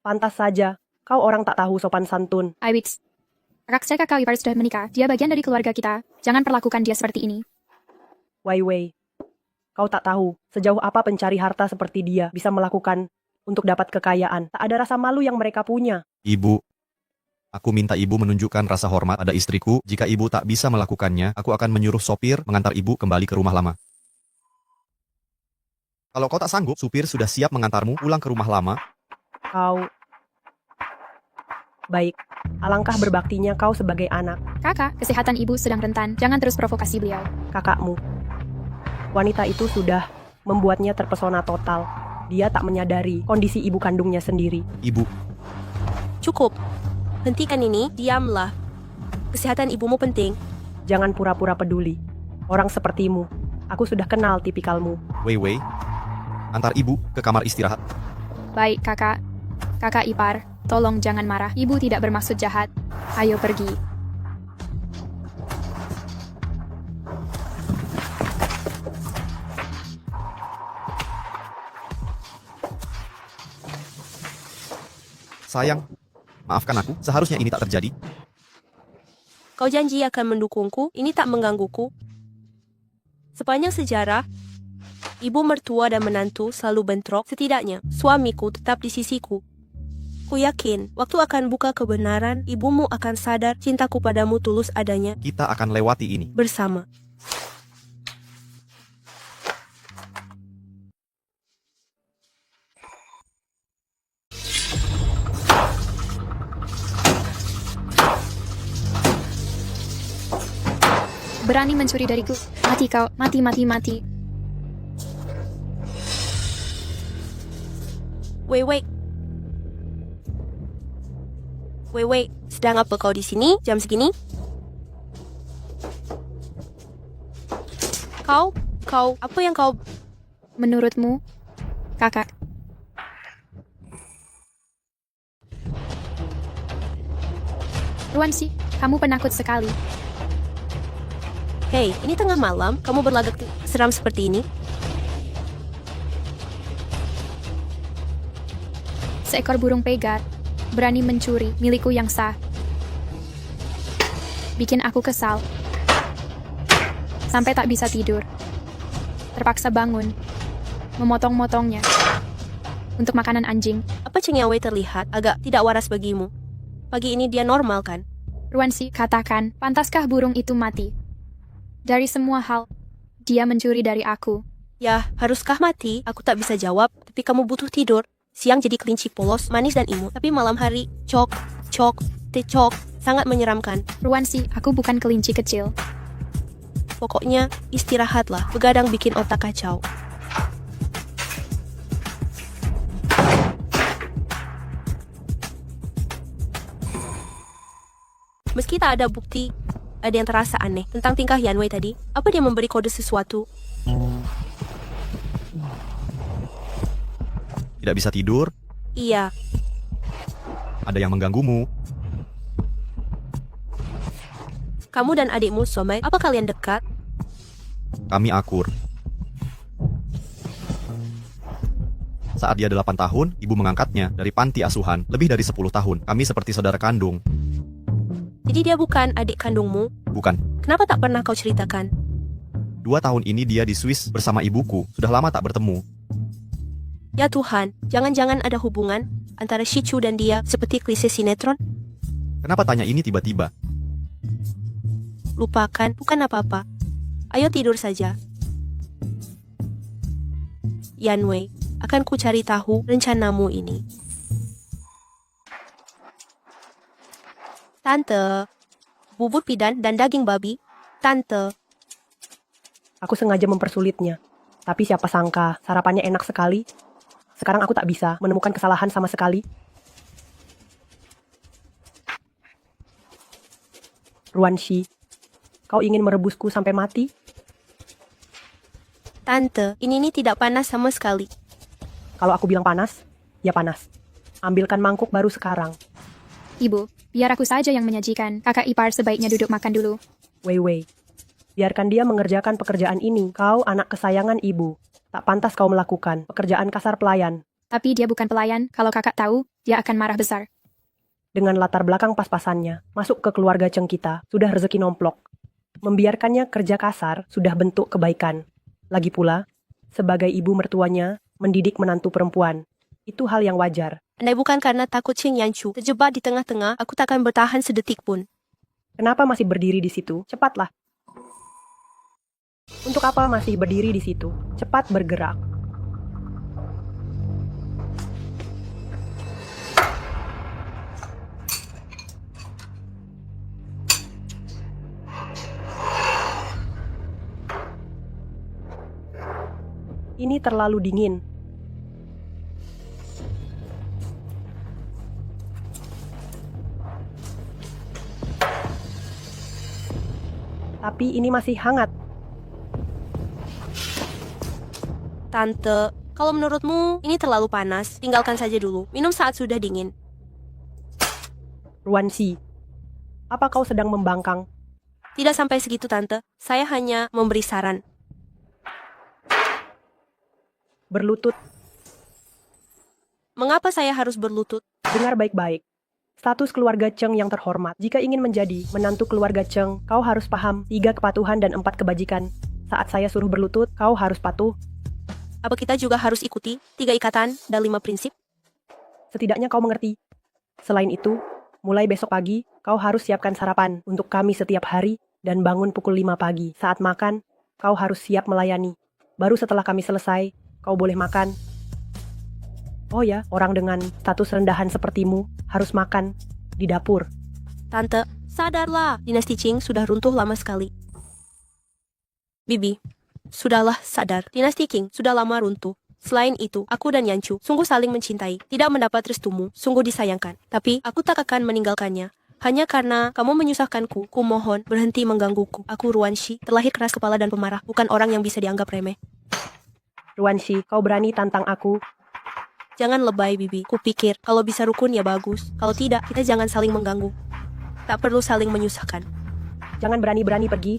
Pantas saja, kau orang tak tahu sopan santun. Aiwits, raksasa kakak ipar sudah menikah. Dia bagian dari keluarga kita. Jangan perlakukan dia seperti ini. Wei, kau tak tahu sejauh apa pencari harta seperti dia bisa melakukan untuk dapat kekayaan. Tak ada rasa malu yang mereka punya. Ibu. Aku minta ibu menunjukkan rasa hormat pada istriku. Jika ibu tak bisa melakukannya, aku akan menyuruh sopir mengantar ibu kembali ke rumah lama. Kalau kau tak sanggup, supir sudah siap mengantarmu pulang ke rumah lama. Kau... Baik, alangkah berbaktinya kau sebagai anak. Kakak, kesehatan ibu sedang rentan. Jangan terus provokasi beliau. Kakakmu. Wanita itu sudah membuatnya terpesona total. Dia tak menyadari kondisi ibu kandungnya sendiri. Ibu. Cukup. Hentikan ini, diamlah. Kesehatan ibumu penting. Jangan pura-pura peduli. Orang sepertimu, aku sudah kenal tipikalmu. Wei, antar ibu ke kamar istirahat. Baik, kakak. Kakak ipar, tolong jangan marah. Ibu tidak bermaksud jahat. Ayo pergi. Sayang, maafkan aku, seharusnya ini tak terjadi. Kau janji akan mendukungku, ini tak menggangguku. Sepanjang sejarah, ibu mertua dan menantu selalu bentrok, setidaknya suamiku tetap di sisiku. Ku yakin, waktu akan buka kebenaran, ibumu akan sadar cintaku padamu tulus adanya. Kita akan lewati ini. Bersama. Berani mencuri dariku. Mati kau. Mati, mati, mati. Wei, sedang apa kau di sini jam segini? Kau, apa yang kau... Menurutmu, kakak? Ruansi, kamu penakut sekali. Hei, ini tengah malam, kamu berlagak seram seperti ini? Seekor burung pegar berani mencuri milikku yang sah. Bikin aku kesal. Sampai tak bisa tidur. Terpaksa bangun. Memotong-motongnya. Untuk makanan anjing. Apa Cheng Yawei terlihat agak tidak waras bagimu? Pagi ini dia normal kan? Ruansi, katakan, pantaskah burung itu mati? Dari semua hal, dia mencuri dari aku. Ya, haruskah mati? Aku tak bisa jawab, tapi kamu butuh tidur. Siang jadi kelinci polos, manis dan imut. Tapi malam hari, cok, sangat menyeramkan. Ruansi, aku bukan kelinci kecil. Pokoknya, istirahatlah. Begadang bikin otak kacau. Meski tak ada bukti, ada yang terasa aneh tentang tingkah Yanwei tadi. Apa dia memberi kode sesuatu? Tidak bisa tidur? Iya. Ada yang mengganggumu? Kamu dan adikmu Somai, apa kalian dekat? Kami akur. Saat dia 8 tahun, ibu mengangkatnya dari panti asuhan lebih dari 10 tahun. Kami seperti saudara kandung. Jadi dia bukan adik kandungmu? Bukan. Kenapa tak pernah kau ceritakan? 2 tahun ini dia di Swiss bersama ibuku. Sudah lama tak bertemu. Ya Tuhan, jangan-jangan ada hubungan antara Shichu dan dia seperti klise sinetron? Kenapa tanya ini tiba-tiba? Lupakan, bukan apa-apa. Ayo tidur saja. Yanwei, akan ku cari tahu rencanamu ini. Tante, bubur pidan dan daging babi. Tante. Aku sengaja mempersulitnya. Tapi siapa sangka sarapannya enak sekali. Sekarang aku tak bisa menemukan kesalahan sama sekali. Ruanshi, kau ingin merebusku sampai mati? Tante, ini tidak panas sama sekali. Kalau aku bilang panas, ya panas. Ambilkan mangkuk baru sekarang. Ibu, biar aku saja yang menyajikan. Kakak ipar sebaiknya duduk makan dulu. Wei, biarkan dia mengerjakan pekerjaan ini. Kau anak kesayangan ibu. Tak pantas kau melakukan pekerjaan kasar pelayan. Tapi dia bukan pelayan. Kalau kakak tahu, dia akan marah besar. Dengan latar belakang pas-pasannya, masuk ke keluarga Cheng kita, sudah rezeki nomplok. Membiarkannya kerja kasar sudah bentuk kebaikan. Lagi pula, sebagai ibu mertuanya, mendidik menantu perempuan. Itu hal yang wajar. Andai bukan karena takut Cheng Yanchu terjebak di tengah-tengah, aku takkan bertahan sedetik pun. Kenapa masih berdiri di situ? Cepatlah. Untuk apa masih berdiri di situ? Cepat bergerak. Ini terlalu dingin. Tapi ini masih hangat. Tante, kalau menurutmu ini terlalu panas, tinggalkan saja dulu. Minum saat sudah dingin. Ruanxi, apa kau sedang membangkang? Tidak sampai segitu, Tante. Saya hanya memberi saran. Berlutut. Mengapa saya harus berlutut? Dengar baik-baik. Status keluarga Cheng yang terhormat. Jika ingin menjadi menantu keluarga Cheng, kau harus paham 3 kepatuhan dan 4 kebajikan. Saat saya suruh berlutut, kau harus patuh. Apa kita juga harus ikuti 3 ikatan dan 5 prinsip? Setidaknya kau mengerti. Selain itu, mulai besok pagi, kau harus siapkan sarapan untuk kami setiap hari dan bangun pukul 5 pagi. Saat makan, kau harus siap melayani. Baru setelah kami selesai, kau boleh makan. Oh ya, orang dengan status rendahan sepertimu harus makan di dapur. Tante, sadarlah. Dinasti Qing sudah runtuh lama sekali. Bibi, sudahlah sadar. Dinasti Qing sudah lama runtuh. Selain itu, aku dan Yanchu sungguh saling mencintai. Tidak mendapat restumu, sungguh disayangkan. Tapi, aku tak akan meninggalkannya. Hanya karena kamu menyusahkanku, ku mohon berhenti menggangguku. Aku Ruanxi, terlahir keras kepala dan pemarah, bukan orang yang bisa dianggap remeh. Ruanxi, kau berani tantang aku? Jangan lebay, Bibi. Kupikir, kalau bisa rukun ya bagus. Kalau tidak, kita jangan saling mengganggu. Tak perlu saling menyusahkan. Jangan berani-berani pergi.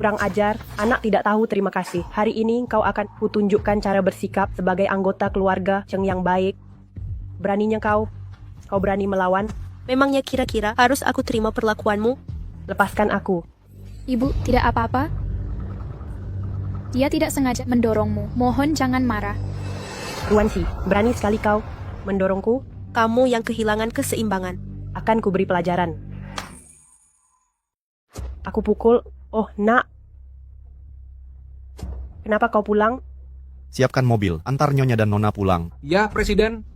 Kurang ajar, anak tidak tahu terima kasih. Hari ini kau akan kutunjukkan cara bersikap sebagai anggota keluarga Cheng yang baik. Beraninya kau berani melawan? Memangnya kira-kira harus aku terima perlakuanmu? Lepaskan aku. Ibu, tidak apa-apa. Dia tidak sengaja mendorongmu. Mohon jangan marah. Ruanxi, berani sekali kau mendorongku. Kamu yang kehilangan keseimbangan. Akan kuberi pelajaran. Aku pukul. Oh, nak. Kenapa kau pulang? Siapkan mobil, antar Nyonya dan Nona pulang. Ya, Presiden.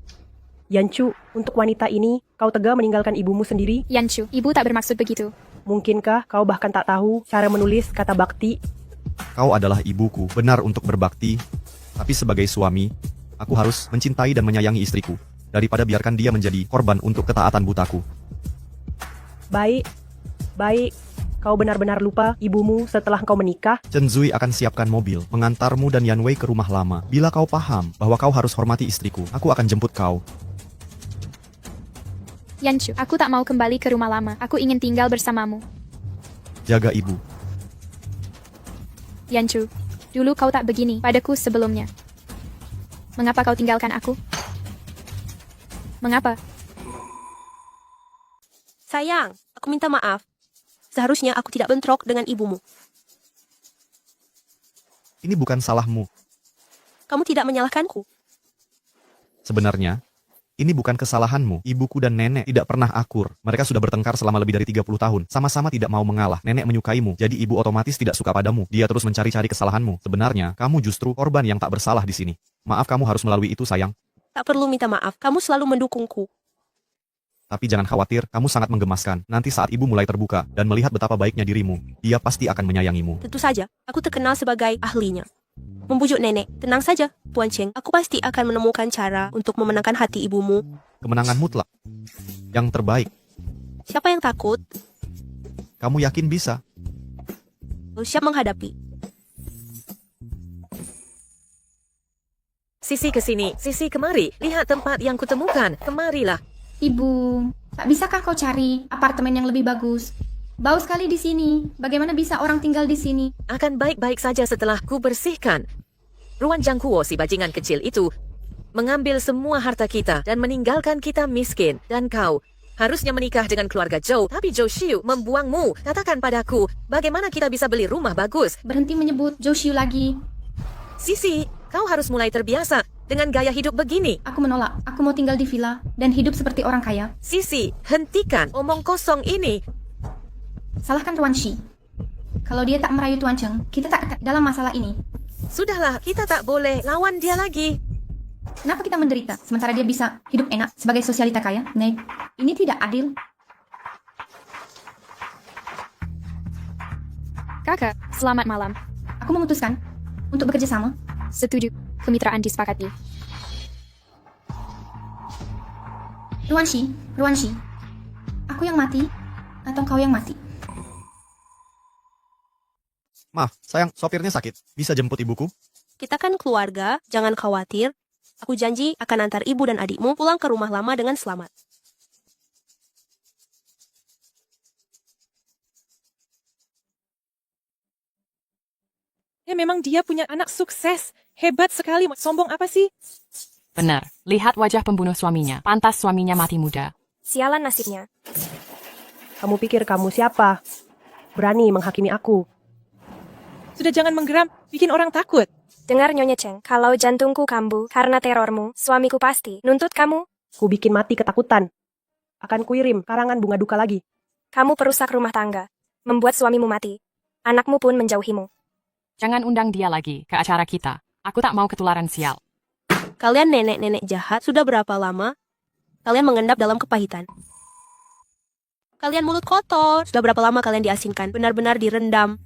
Yanchu, untuk wanita ini, kau tega meninggalkan ibumu sendiri? Yanchu, ibu tak bermaksud begitu. Mungkinkah kau bahkan tak tahu cara menulis kata bakti? Kau adalah ibuku, benar untuk berbakti. Tapi sebagai suami, aku harus mencintai dan menyayangi istriku, daripada biarkan dia menjadi korban untuk ketaatan butaku. Baik. Kau benar-benar lupa ibumu setelah kau menikah? Chen Zui akan siapkan mobil, mengantarmu dan Yan Wei ke rumah lama. Bila kau paham bahwa kau harus hormati istriku, aku akan jemput kau. Yanchu, aku tak mau kembali ke rumah lama. Aku ingin tinggal bersamamu. Jaga ibu. Yanchu, dulu kau tak begini padaku sebelumnya. Mengapa kau tinggalkan aku? Mengapa? Sayang, aku minta maaf. Seharusnya aku tidak bentrok dengan ibumu. Ini bukan salahmu. Kamu tidak menyalahkanku. Sebenarnya, ini bukan kesalahanmu. Ibuku dan nenek tidak pernah akur. Mereka sudah bertengkar selama lebih dari 30 tahun. Sama-sama tidak mau mengalah. Nenek menyukaimu, jadi ibu otomatis tidak suka padamu. Dia terus mencari-cari kesalahanmu. Sebenarnya, kamu justru korban yang tak bersalah di sini. Maaf, kamu harus melalui itu, sayang. Tak perlu minta maaf. Kamu selalu mendukungku. Tapi jangan khawatir, kamu sangat menggemaskan. Nanti saat ibu mulai terbuka dan melihat betapa baiknya dirimu, dia pasti akan menyayangimu. Tentu saja, aku terkenal sebagai ahlinya. Membujuk nenek, tenang saja, Tuan Cheng. Aku pasti akan menemukan cara untuk memenangkan hati ibumu. Kemenangan mutlak. Yang terbaik. Siapa yang takut? Kamu yakin bisa? Siap menghadapi. Sisi ke sini, Sisi kemari. Lihat tempat yang kutemukan. Kemarilah. Ibu, tak bisakah kau cari apartemen yang lebih bagus? Bau sekali di sini. Bagaimana bisa orang tinggal di sini? Akan baik-baik saja setelah ku bersihkan. Ruan Jangkuo, si bajingan kecil itu, mengambil semua harta kita dan meninggalkan kita miskin. Dan kau harusnya menikah dengan keluarga Zhou, tapi Zhou Xiu membuangmu. Katakan padaku, bagaimana kita bisa beli rumah bagus? Berhenti menyebut Zhou Xiu lagi. Sisi, kau harus mulai terbiasa. dengan gaya hidup begini? Aku menolak. Aku mau tinggal di villa dan hidup seperti orang kaya. Sisi, hentikan omong kosong ini. Salahkan Tuan Shi. Kalau dia tak merayu Tuan Cheng, kita tak dalam masalah ini. Sudahlah, kita tak boleh lawan dia lagi. Kenapa kita menderita sementara dia bisa hidup enak sebagai sosialita kaya? Nek, ini tidak adil. Kakak, selamat malam. Aku memutuskan untuk bekerja sama. Setuju. Kemitraan disepakati. Ruan Shi. Aku yang mati atau kau yang mati? Maaf, sayang, sopirnya sakit. Bisa jemput ibuku? Kita kan keluarga, jangan khawatir. Aku janji akan antar ibu dan adikmu pulang ke rumah lama dengan selamat. Ya memang dia punya anak sukses. Hebat sekali. Sombong apa sih? Benar, lihat wajah pembunuh suaminya. Pantas suaminya mati muda. Sialan nasibnya. Kamu pikir kamu siapa? Berani menghakimi aku. Sudah jangan menggeram, bikin orang takut. Dengar Nyonya Cheng, kalau jantungku kambuh karena terormu, suamiku pasti nuntut kamu. Ku bikin mati ketakutan. Akan kuirim karangan bunga duka lagi. Kamu perusak rumah tangga, membuat suamimu mati. Anakmu pun menjauhimu. Jangan undang dia lagi ke acara kita. Aku tak mau ketularan sial. Kalian nenek-nenek jahat, sudah berapa lama kalian mengendap dalam kepahitan? Kalian mulut kotor, sudah berapa lama kalian diasinkan, benar-benar direndam.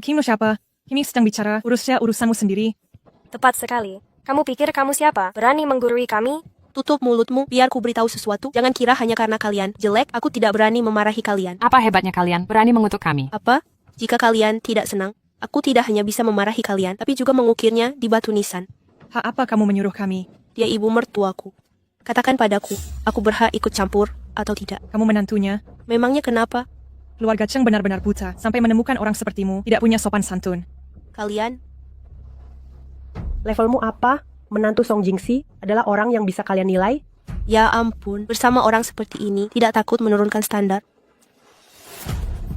Kim lo siapa? Kimi sedang bicara, urusnya urusanmu sendiri. Tepat sekali. Kamu pikir kamu siapa? Berani menggurui kami? Tutup mulutmu, biar ku beritahu sesuatu. Jangan kira hanya karena kalian jelek, aku tidak berani memarahi kalian. Apa hebatnya kalian berani mengutuk kami? Apa? Jika kalian tidak senang, aku tidak hanya bisa memarahi kalian, tapi juga mengukirnya di batu nisan. Hak apa kamu menyuruh kami? Dia ibu mertuaku. Katakan padaku, aku berhak ikut campur atau tidak? Kamu menantunya? Memangnya kenapa? Keluarga Cheng benar-benar buta, sampai menemukan orang sepertimu, tidak punya sopan santun. Kalian? Levelmu apa? Menantu Song Jingxi adalah orang yang bisa kalian nilai? Ya ampun, bersama orang seperti ini, tidak takut menurunkan standar.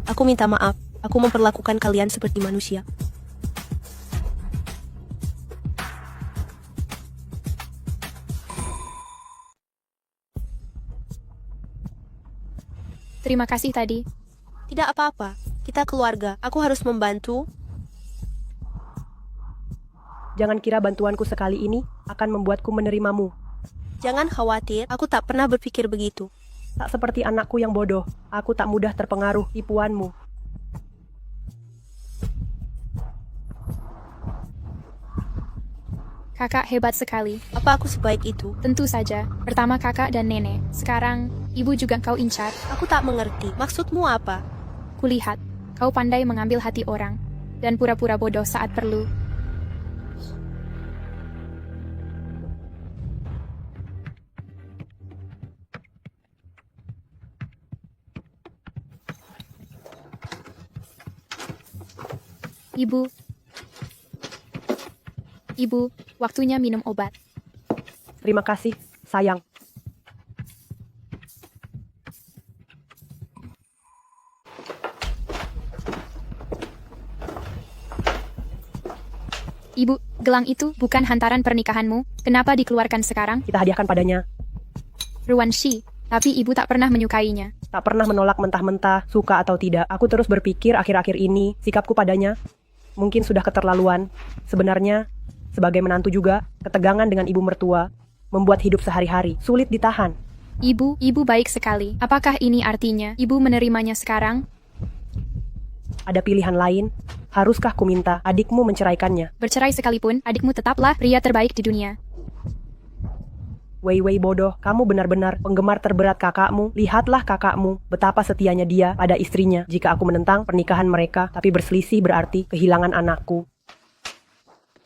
Aku minta maaf, aku memperlakukan kalian seperti manusia. Terima kasih tadi. Tidak apa-apa, kita keluarga, aku harus membantu. Jangan kira bantuanku sekali ini akan membuatku menerimamu. Jangan khawatir, aku tak pernah berpikir begitu. Tak seperti anakku yang bodoh, aku tak mudah terpengaruh tipuanmu. Kakak hebat sekali. Apa aku sebaik itu? Tentu saja. Pertama kakak dan nenek. Sekarang, ibu juga kau incar. Aku tak mengerti. Maksudmu apa? Kulihat, kau pandai mengambil hati orang. Dan pura-pura bodoh saat perlu. Ibu, waktunya minum obat. Terima kasih, sayang. Ibu, gelang itu bukan hantaran pernikahanmu. Kenapa dikeluarkan sekarang? Kita hadiahkan padanya. Ruan Shi, tapi ibu tak pernah menyukainya. Tak pernah menolak mentah-mentah, suka atau tidak. Aku terus berpikir akhir-akhir ini, sikapku padanya mungkin sudah keterlaluan. Sebenarnya, sebagai menantu juga, ketegangan dengan ibu mertua membuat hidup sehari-hari sulit ditahan. Ibu baik sekali. Apakah ini artinya ibu menerimanya sekarang? Ada pilihan lain? Haruskah ku minta adikmu menceraikannya? Bercerai sekalipun, adikmu tetaplah pria terbaik di dunia. Wei bodoh, kamu benar-benar penggemar terberat kakakmu. Lihatlah kakakmu, betapa setianya dia pada istrinya. Jika aku menentang pernikahan mereka, tapi berselisih berarti kehilangan anakku.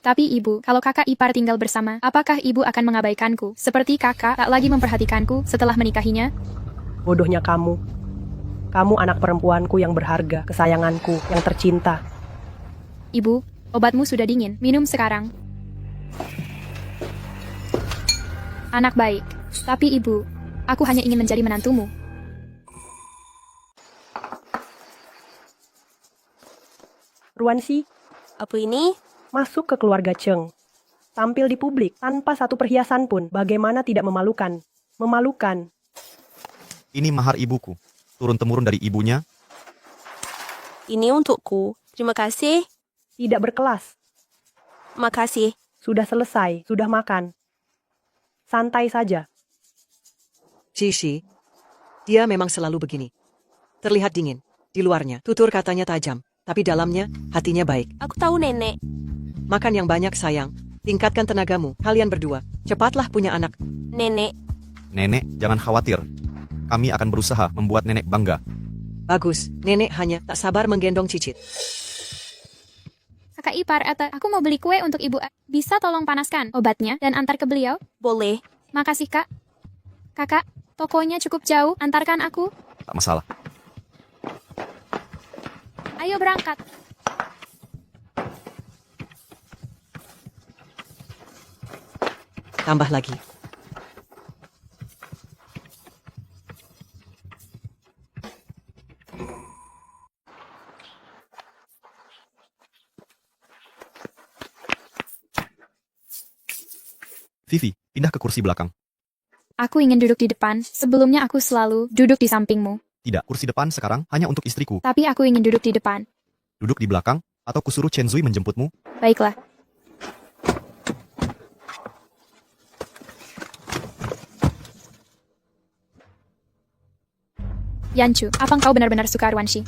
Tapi ibu, kalau kakak ipar tinggal bersama, apakah ibu akan mengabaikanku? Seperti kakak tak lagi memperhatikanku setelah menikahinya? Bodohnya kamu. Kamu anak perempuanku yang berharga, kesayanganku, yang tercinta. Ibu, obatmu sudah dingin. Minum sekarang. Anak baik. Tapi ibu, aku hanya ingin menjadi menantumu. Ruan Si, Apa ini? masuk ke keluarga Cheng. Tampil di publik tanpa satu perhiasan pun, bagaimana tidak memalukan? Memalukan. Ini mahar ibuku. Turun-temurun dari ibunya. Ini untukku. Terima kasih. Tidak berkelas. Makasih. Sudah selesai, sudah makan. Santai saja. Cici, dia memang selalu begini. Terlihat dingin. Di luarnya, tutur katanya tajam. Tapi dalamnya, hatinya baik. Aku tahu nenek. Makan yang banyak sayang. Tingkatkan tenagamu, kalian berdua. Cepatlah punya anak. Nenek. Nenek, jangan khawatir. Kami akan berusaha membuat nenek bangga. Bagus, nenek hanya tak sabar menggendong Cicit. Kakak ipar, aku mau beli kue untuk ibu. Bisa tolong panaskan obatnya dan antar ke beliau? Boleh. Makasih, Kak. Kakak, tokonya cukup jauh, antarkan aku. Tak masalah. Ayo berangkat. Tambah lagi. Vivi, pindah ke kursi belakang. Aku ingin duduk di depan, sebelumnya aku selalu duduk di sampingmu. Tidak, kursi depan sekarang hanya untuk istriku. Tapi aku ingin duduk di depan. Duduk di belakang, atau kusuruh Chen Zui menjemputmu? Baiklah. Yanchu, apa engkau benar-benar suka Ruan Si?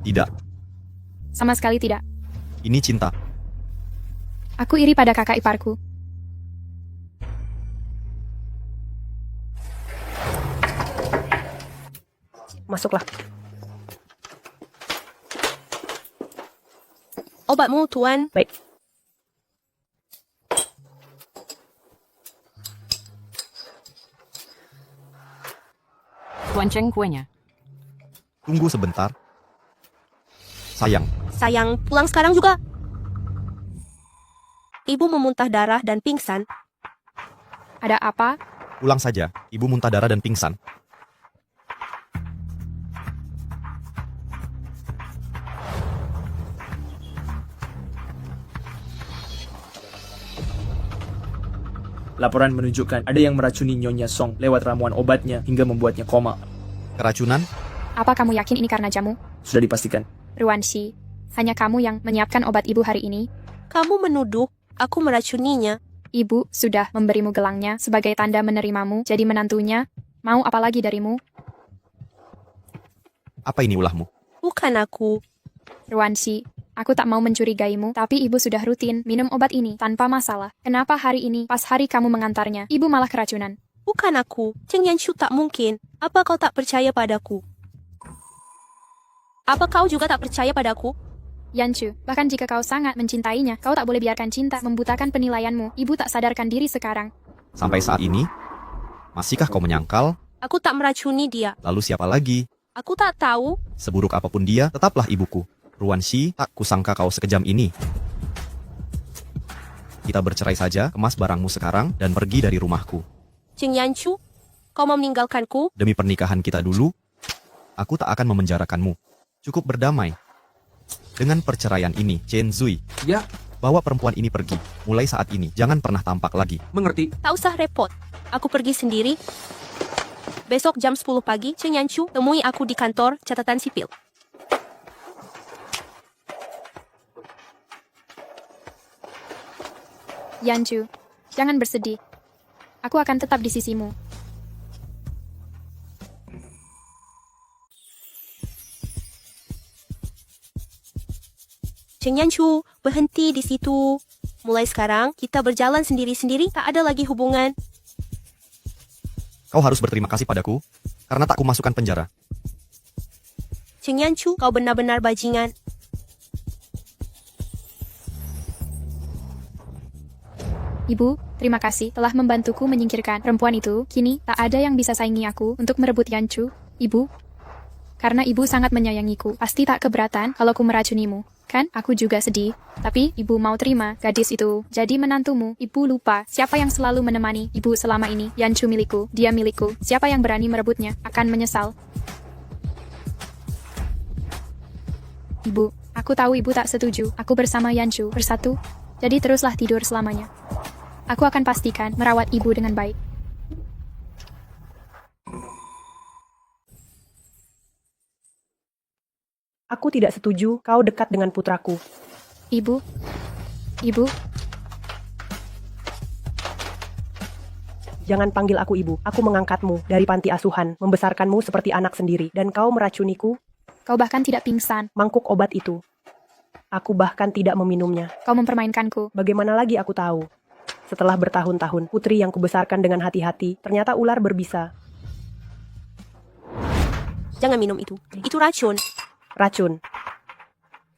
Tidak, Sama sekali tidak. ini cinta. Aku iri pada kakak iparku. Masuklah. Obatmu, Tuan. Baik. Tuan Cheng kuenya. Tunggu sebentar. Sayang, Sayang, pulang sekarang juga. Ibu memuntah darah dan pingsan. Ada apa? pulang saja. Ibu muntah darah dan pingsan. Laporan menunjukkan ada yang meracuni Nyonya Song lewat ramuan obatnya hingga membuatnya koma. Keracunan? Apa kamu yakin ini karena jamu? Sudah dipastikan. Ruanshi, hanya kamu yang menyiapkan obat ibu hari ini? Kamu menuduh aku meracuninya. Ibu sudah memberimu gelangnya sebagai tanda menerimamu jadi menantunya. Mau apa lagi darimu? Apa ini ulahmu? Bukan aku. Ruanshi, aku tak mau mencurigaimu, tapi ibu sudah rutin minum obat ini tanpa masalah. Kenapa hari ini, pas hari kamu mengantarnya, ibu malah keracunan? Bukan aku. Cheng Yanshu tak mungkin. Apa kau tak percaya padaku? Apa kau juga tak percaya padaku? Yanshu, bahkan jika kau sangat mencintainya, kau tak boleh biarkan cinta membutakan penilaianmu. Ibu tak sadarkan diri sekarang. Sampai saat ini, masihkah kau menyangkal? Aku tak meracuni dia. Lalu siapa lagi? Aku tak tahu. Seburuk apapun dia, tetaplah ibuku. Ruanshi, tak kusangka kau sekejam ini. Kita bercerai saja, kemas barangmu sekarang, dan pergi dari rumahku. Cheng Yanshu, kau mau meninggalkanku? Demi pernikahan kita dulu, aku tak akan memenjarakanmu. Cukup berdamai. Dengan perceraian ini, Chen Zui, ya, bawa perempuan ini pergi. Mulai saat ini, jangan pernah tampak lagi. Mengerti? Tak usah repot. Aku pergi sendiri. Besok jam 10 pagi, Cheng Yanshu, temui aku di kantor catatan sipil. Yanshu, jangan bersedih. Aku akan tetap di sisimu. Cheng Yanshu, berhenti di situ. Mulai sekarang, kita berjalan sendiri-sendiri, tak ada lagi hubungan. Kau harus berterima kasih padaku, karena tak kumasukkan penjara. Cheng Yanshu, kau benar-benar bajingan. Ibu, terima kasih telah membantuku menyingkirkan perempuan itu. Kini, tak ada yang bisa saingi aku untuk merebut Yanshu. Ibu, karena ibu sangat menyayangiku, pasti tak keberatan kalau ku meracunimu. Kan, aku juga sedih. Tapi, ibu mau terima gadis itu jadi menantumu. Ibu lupa siapa yang selalu menemani ibu selama ini. Yanshu milikku, dia milikku. Siapa yang berani merebutnya akan menyesal. Ibu, aku tahu ibu tak setuju. Aku bersama Yanchu bersatu. Jadi teruslah tidur selamanya. Aku akan pastikan merawat ibu dengan baik. Aku tidak setuju kau dekat dengan putraku. Ibu, ibu, Jangan panggil aku ibu. Aku mengangkatmu dari panti asuhan, membesarkanmu seperti anak sendiri, dan kau meracuniku. Kau bahkan tidak pingsan. Mangkuk obat itu. Aku bahkan tidak meminumnya. Kau mempermainkanku. Bagaimana lagi aku tahu? Setelah bertahun-tahun, putri yang kubesarkan dengan hati-hati, ternyata ular berbisa. Jangan minum itu. Itu racun. Racun.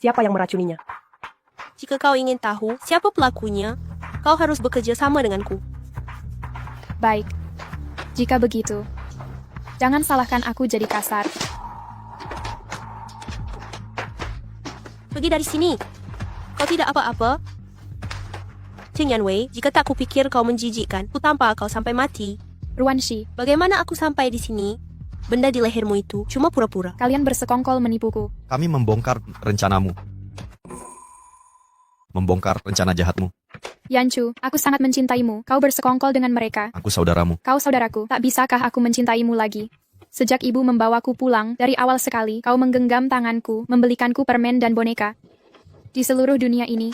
Siapa yang meracuninya? Jika kau ingin tahu siapa pelakunya, kau harus bekerja sama denganku. Baik. Jika begitu, jangan salahkan aku jadi kasar. Pergi dari sini. Kau tidak apa-apa. Cheng Yanwei, jika tak kupikir kau menjijikkan, ku tampar kau sampai mati. Ruanshi, Bagaimana aku sampai di sini? Benda di lehermu itu cuma pura-pura. kalian bersekongkol menipuku. Kami membongkar rencanamu. Membongkar rencana jahatmu. Yanchu, aku sangat mencintaimu. Kau bersekongkol dengan mereka. Aku saudaramu. Kau saudaraku. Tak bisakah aku mencintaimu lagi? Sejak ibu membawaku pulang, dari awal sekali, kau menggenggam tanganku, membelikanku permen dan boneka. Di seluruh dunia ini,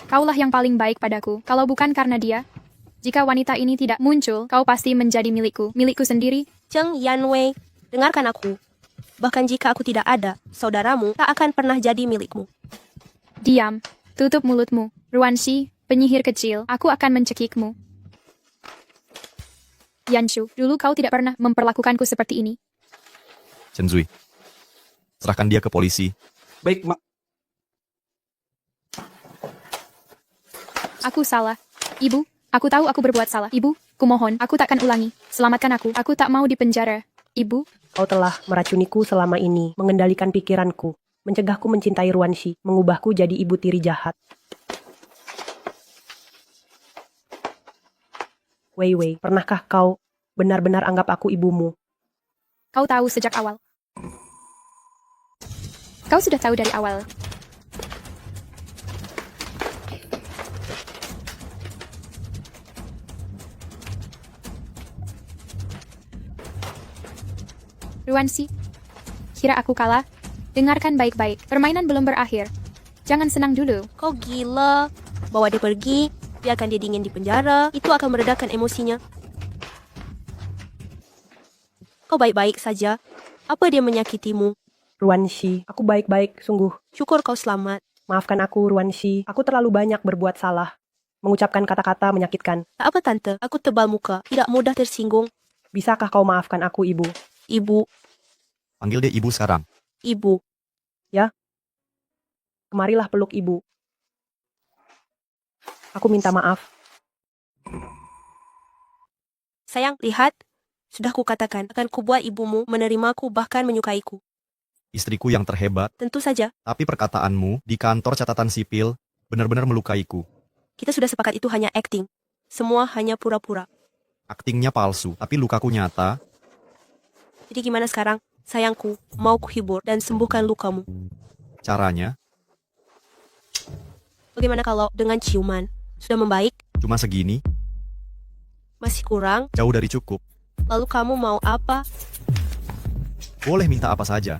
kaulah yang paling baik padaku. Kalau bukan karena dia, jika wanita ini tidak muncul, kau pasti menjadi milikku sendiri. Cheng Yanwei, dengarkan aku. Bahkan jika aku tidak ada, saudaramu tak akan pernah jadi milikmu. Diam, tutup mulutmu. Ruanshi, penyihir kecil, aku akan mencekikmu. Yanchu, dulu kau tidak pernah memperlakukanku seperti ini. Chen Zui. Serahkan dia ke polisi. Baik, Mak. Aku salah. Ibu, aku tahu aku berbuat salah. Ibu, kumohon, aku takkan ulangi. Selamatkan aku. Aku tak mau dipenjara. Ibu, Kau telah meracuniku selama ini, mengendalikan pikiranku, mencegahku mencintai Ruanshi, mengubahku jadi ibu tiri jahat. Wei Wei, pernahkah kau benar-benar anggap aku ibumu? kau tahu sejak awal. Kau sudah tahu dari awal. Ruanshi, kira aku kalah? Dengarkan baik-baik, permainan belum berakhir. Jangan senang dulu. Kau gila. Bawa dia pergi, biarkan dia dingin di penjara, itu akan meredakan emosinya. Kau baik-baik saja. Apa dia menyakitimu? Ruanshi, aku baik-baik, sungguh. Syukur kau selamat. Maafkan aku, Ruanshi. Aku terlalu banyak berbuat salah. Mengucapkan kata-kata menyakitkan. Tak apa tante, aku tebal muka, tidak mudah tersinggung. Bisakah kau maafkan aku, Ibu? Ibu, Panggil dia ibu sekarang. ibu. Ya? Kemarilah peluk Ibu. Aku minta maaf. Sayang, lihat. Sudah kukatakan, akan kubuat ibumu menerimaku bahkan menyukaiku. Istriku yang terhebat. Tentu saja, Tapi perkataanmu di kantor catatan sipil benar-benar melukaiku. kita sudah sepakat itu hanya acting. Semua hanya pura-pura. Aktingnya palsu, tapi lukaku nyata. Jadi gimana sekarang? Sayangku, mau kuhibur dan sembuhkan lukamu. Caranya Bagaimana kalau dengan ciuman? Sudah membaik? cuma segini, Masih kurang? jauh dari cukup. Lalu kamu mau apa? Boleh minta apa saja.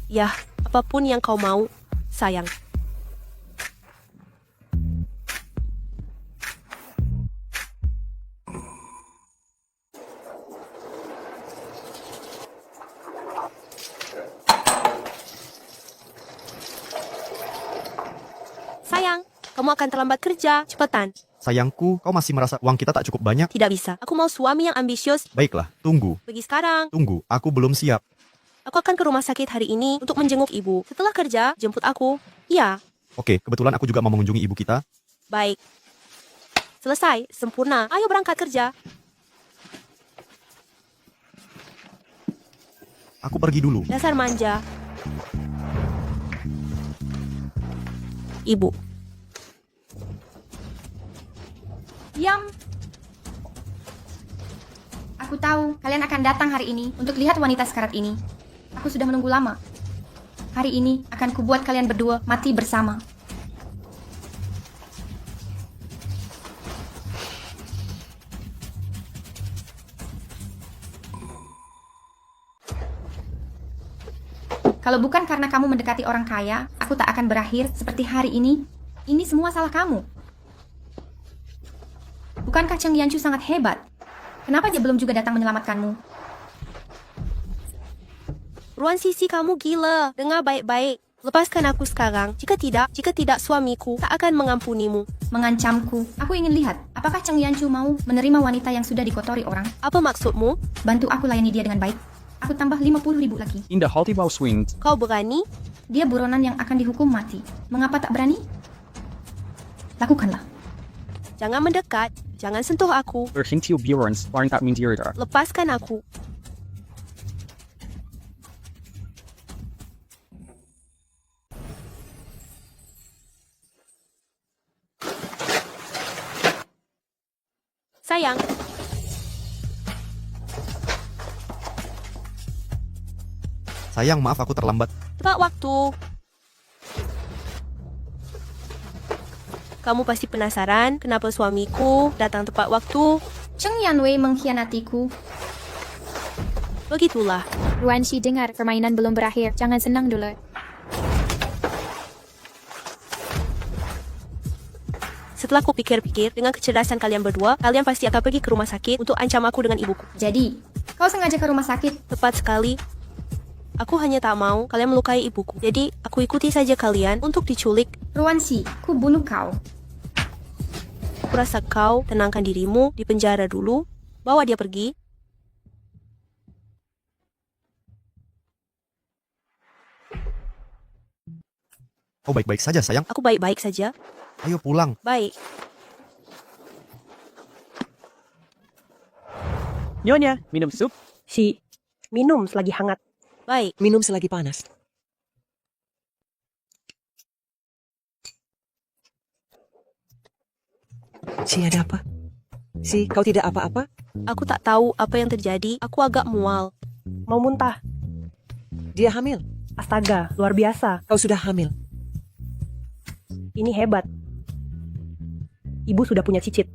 Ya, apapun yang kau mau, sayang. Sayang, kamu akan terlambat kerja. Cepetan. Sayangku, kau masih merasa uang kita tak cukup banyak? Tidak bisa. Aku mau suami yang ambisius. Baiklah, tunggu. Pergi sekarang. Tunggu, aku belum siap. Aku akan ke rumah sakit hari ini untuk menjenguk ibu. Setelah kerja, jemput aku. Iya, Oke, kebetulan aku juga mau mengunjungi ibu kita. baik. Selesai, sempurna. Ayo berangkat kerja. Aku pergi dulu. Dasar manja. Ibu. Diam. Aku tahu kalian akan datang hari ini untuk lihat wanita sekarat ini. Aku sudah menunggu lama. Hari ini akan kubuat kalian berdua mati bersama. Kalau bukan karena kamu mendekati orang kaya, aku tak akan berakhir seperti hari ini. Ini semua salah kamu. Bukankah Cheng Yanchu sangat hebat? Kenapa dia belum juga datang menyelamatkanmu? Ruan Sisi, kamu gila. Dengar baik-baik. Lepaskan aku sekarang. Jika tidak suamiku tak akan mengampunimu. Mengancamku. Aku ingin lihat, apakah Cheng Yanchu mau menerima wanita yang sudah dikotori orang? Apa maksudmu? Bantu aku layani dia dengan baik. Aku tambah 50.000 lagi. In the Haltibau Swing. Kau berani? Dia buronan yang akan dihukum mati. Mengapa tak berani? Lakukanlah. Jangan mendekat. Jangan sentuh aku. Berhintiu Burons, paling tak mindirita. Lepaskan aku. Sayang. Sayang, maaf aku terlambat. Tepat waktu. Kamu pasti penasaran kenapa suamiku datang tepat waktu. Cheng Yanwei mengkhianatiku. Begitulah. Ruan Shi, dengar, permainan belum berakhir. Jangan senang dulu. Setelah ku pikir-pikir, dengan kecerdasan kalian berdua, kalian pasti akan pergi ke rumah sakit untuk ancam aku dengan ibuku. Jadi, kau sengaja ke rumah sakit? Tepat sekali. Aku hanya tak mau kalian melukai ibuku. Jadi, aku ikuti saja kalian untuk diculik. Ruan Shi, ku bunuh kau. Aku rasa kau tenangkan dirimu di penjara dulu. Bawa dia pergi. Kau baik-baik saja, sayang. Aku baik-baik saja. Ayo pulang. Baik. Nyonya, minum sup. Si, minum selagi hangat. Baik. Minum selagi panas. Si, ada apa? Si, kau tidak apa-apa? Aku tak tahu apa yang terjadi. Aku agak mual. Mau muntah. Dia hamil. Astaga, luar biasa. Kau sudah hamil. Ini hebat. Ibu sudah punya cicit.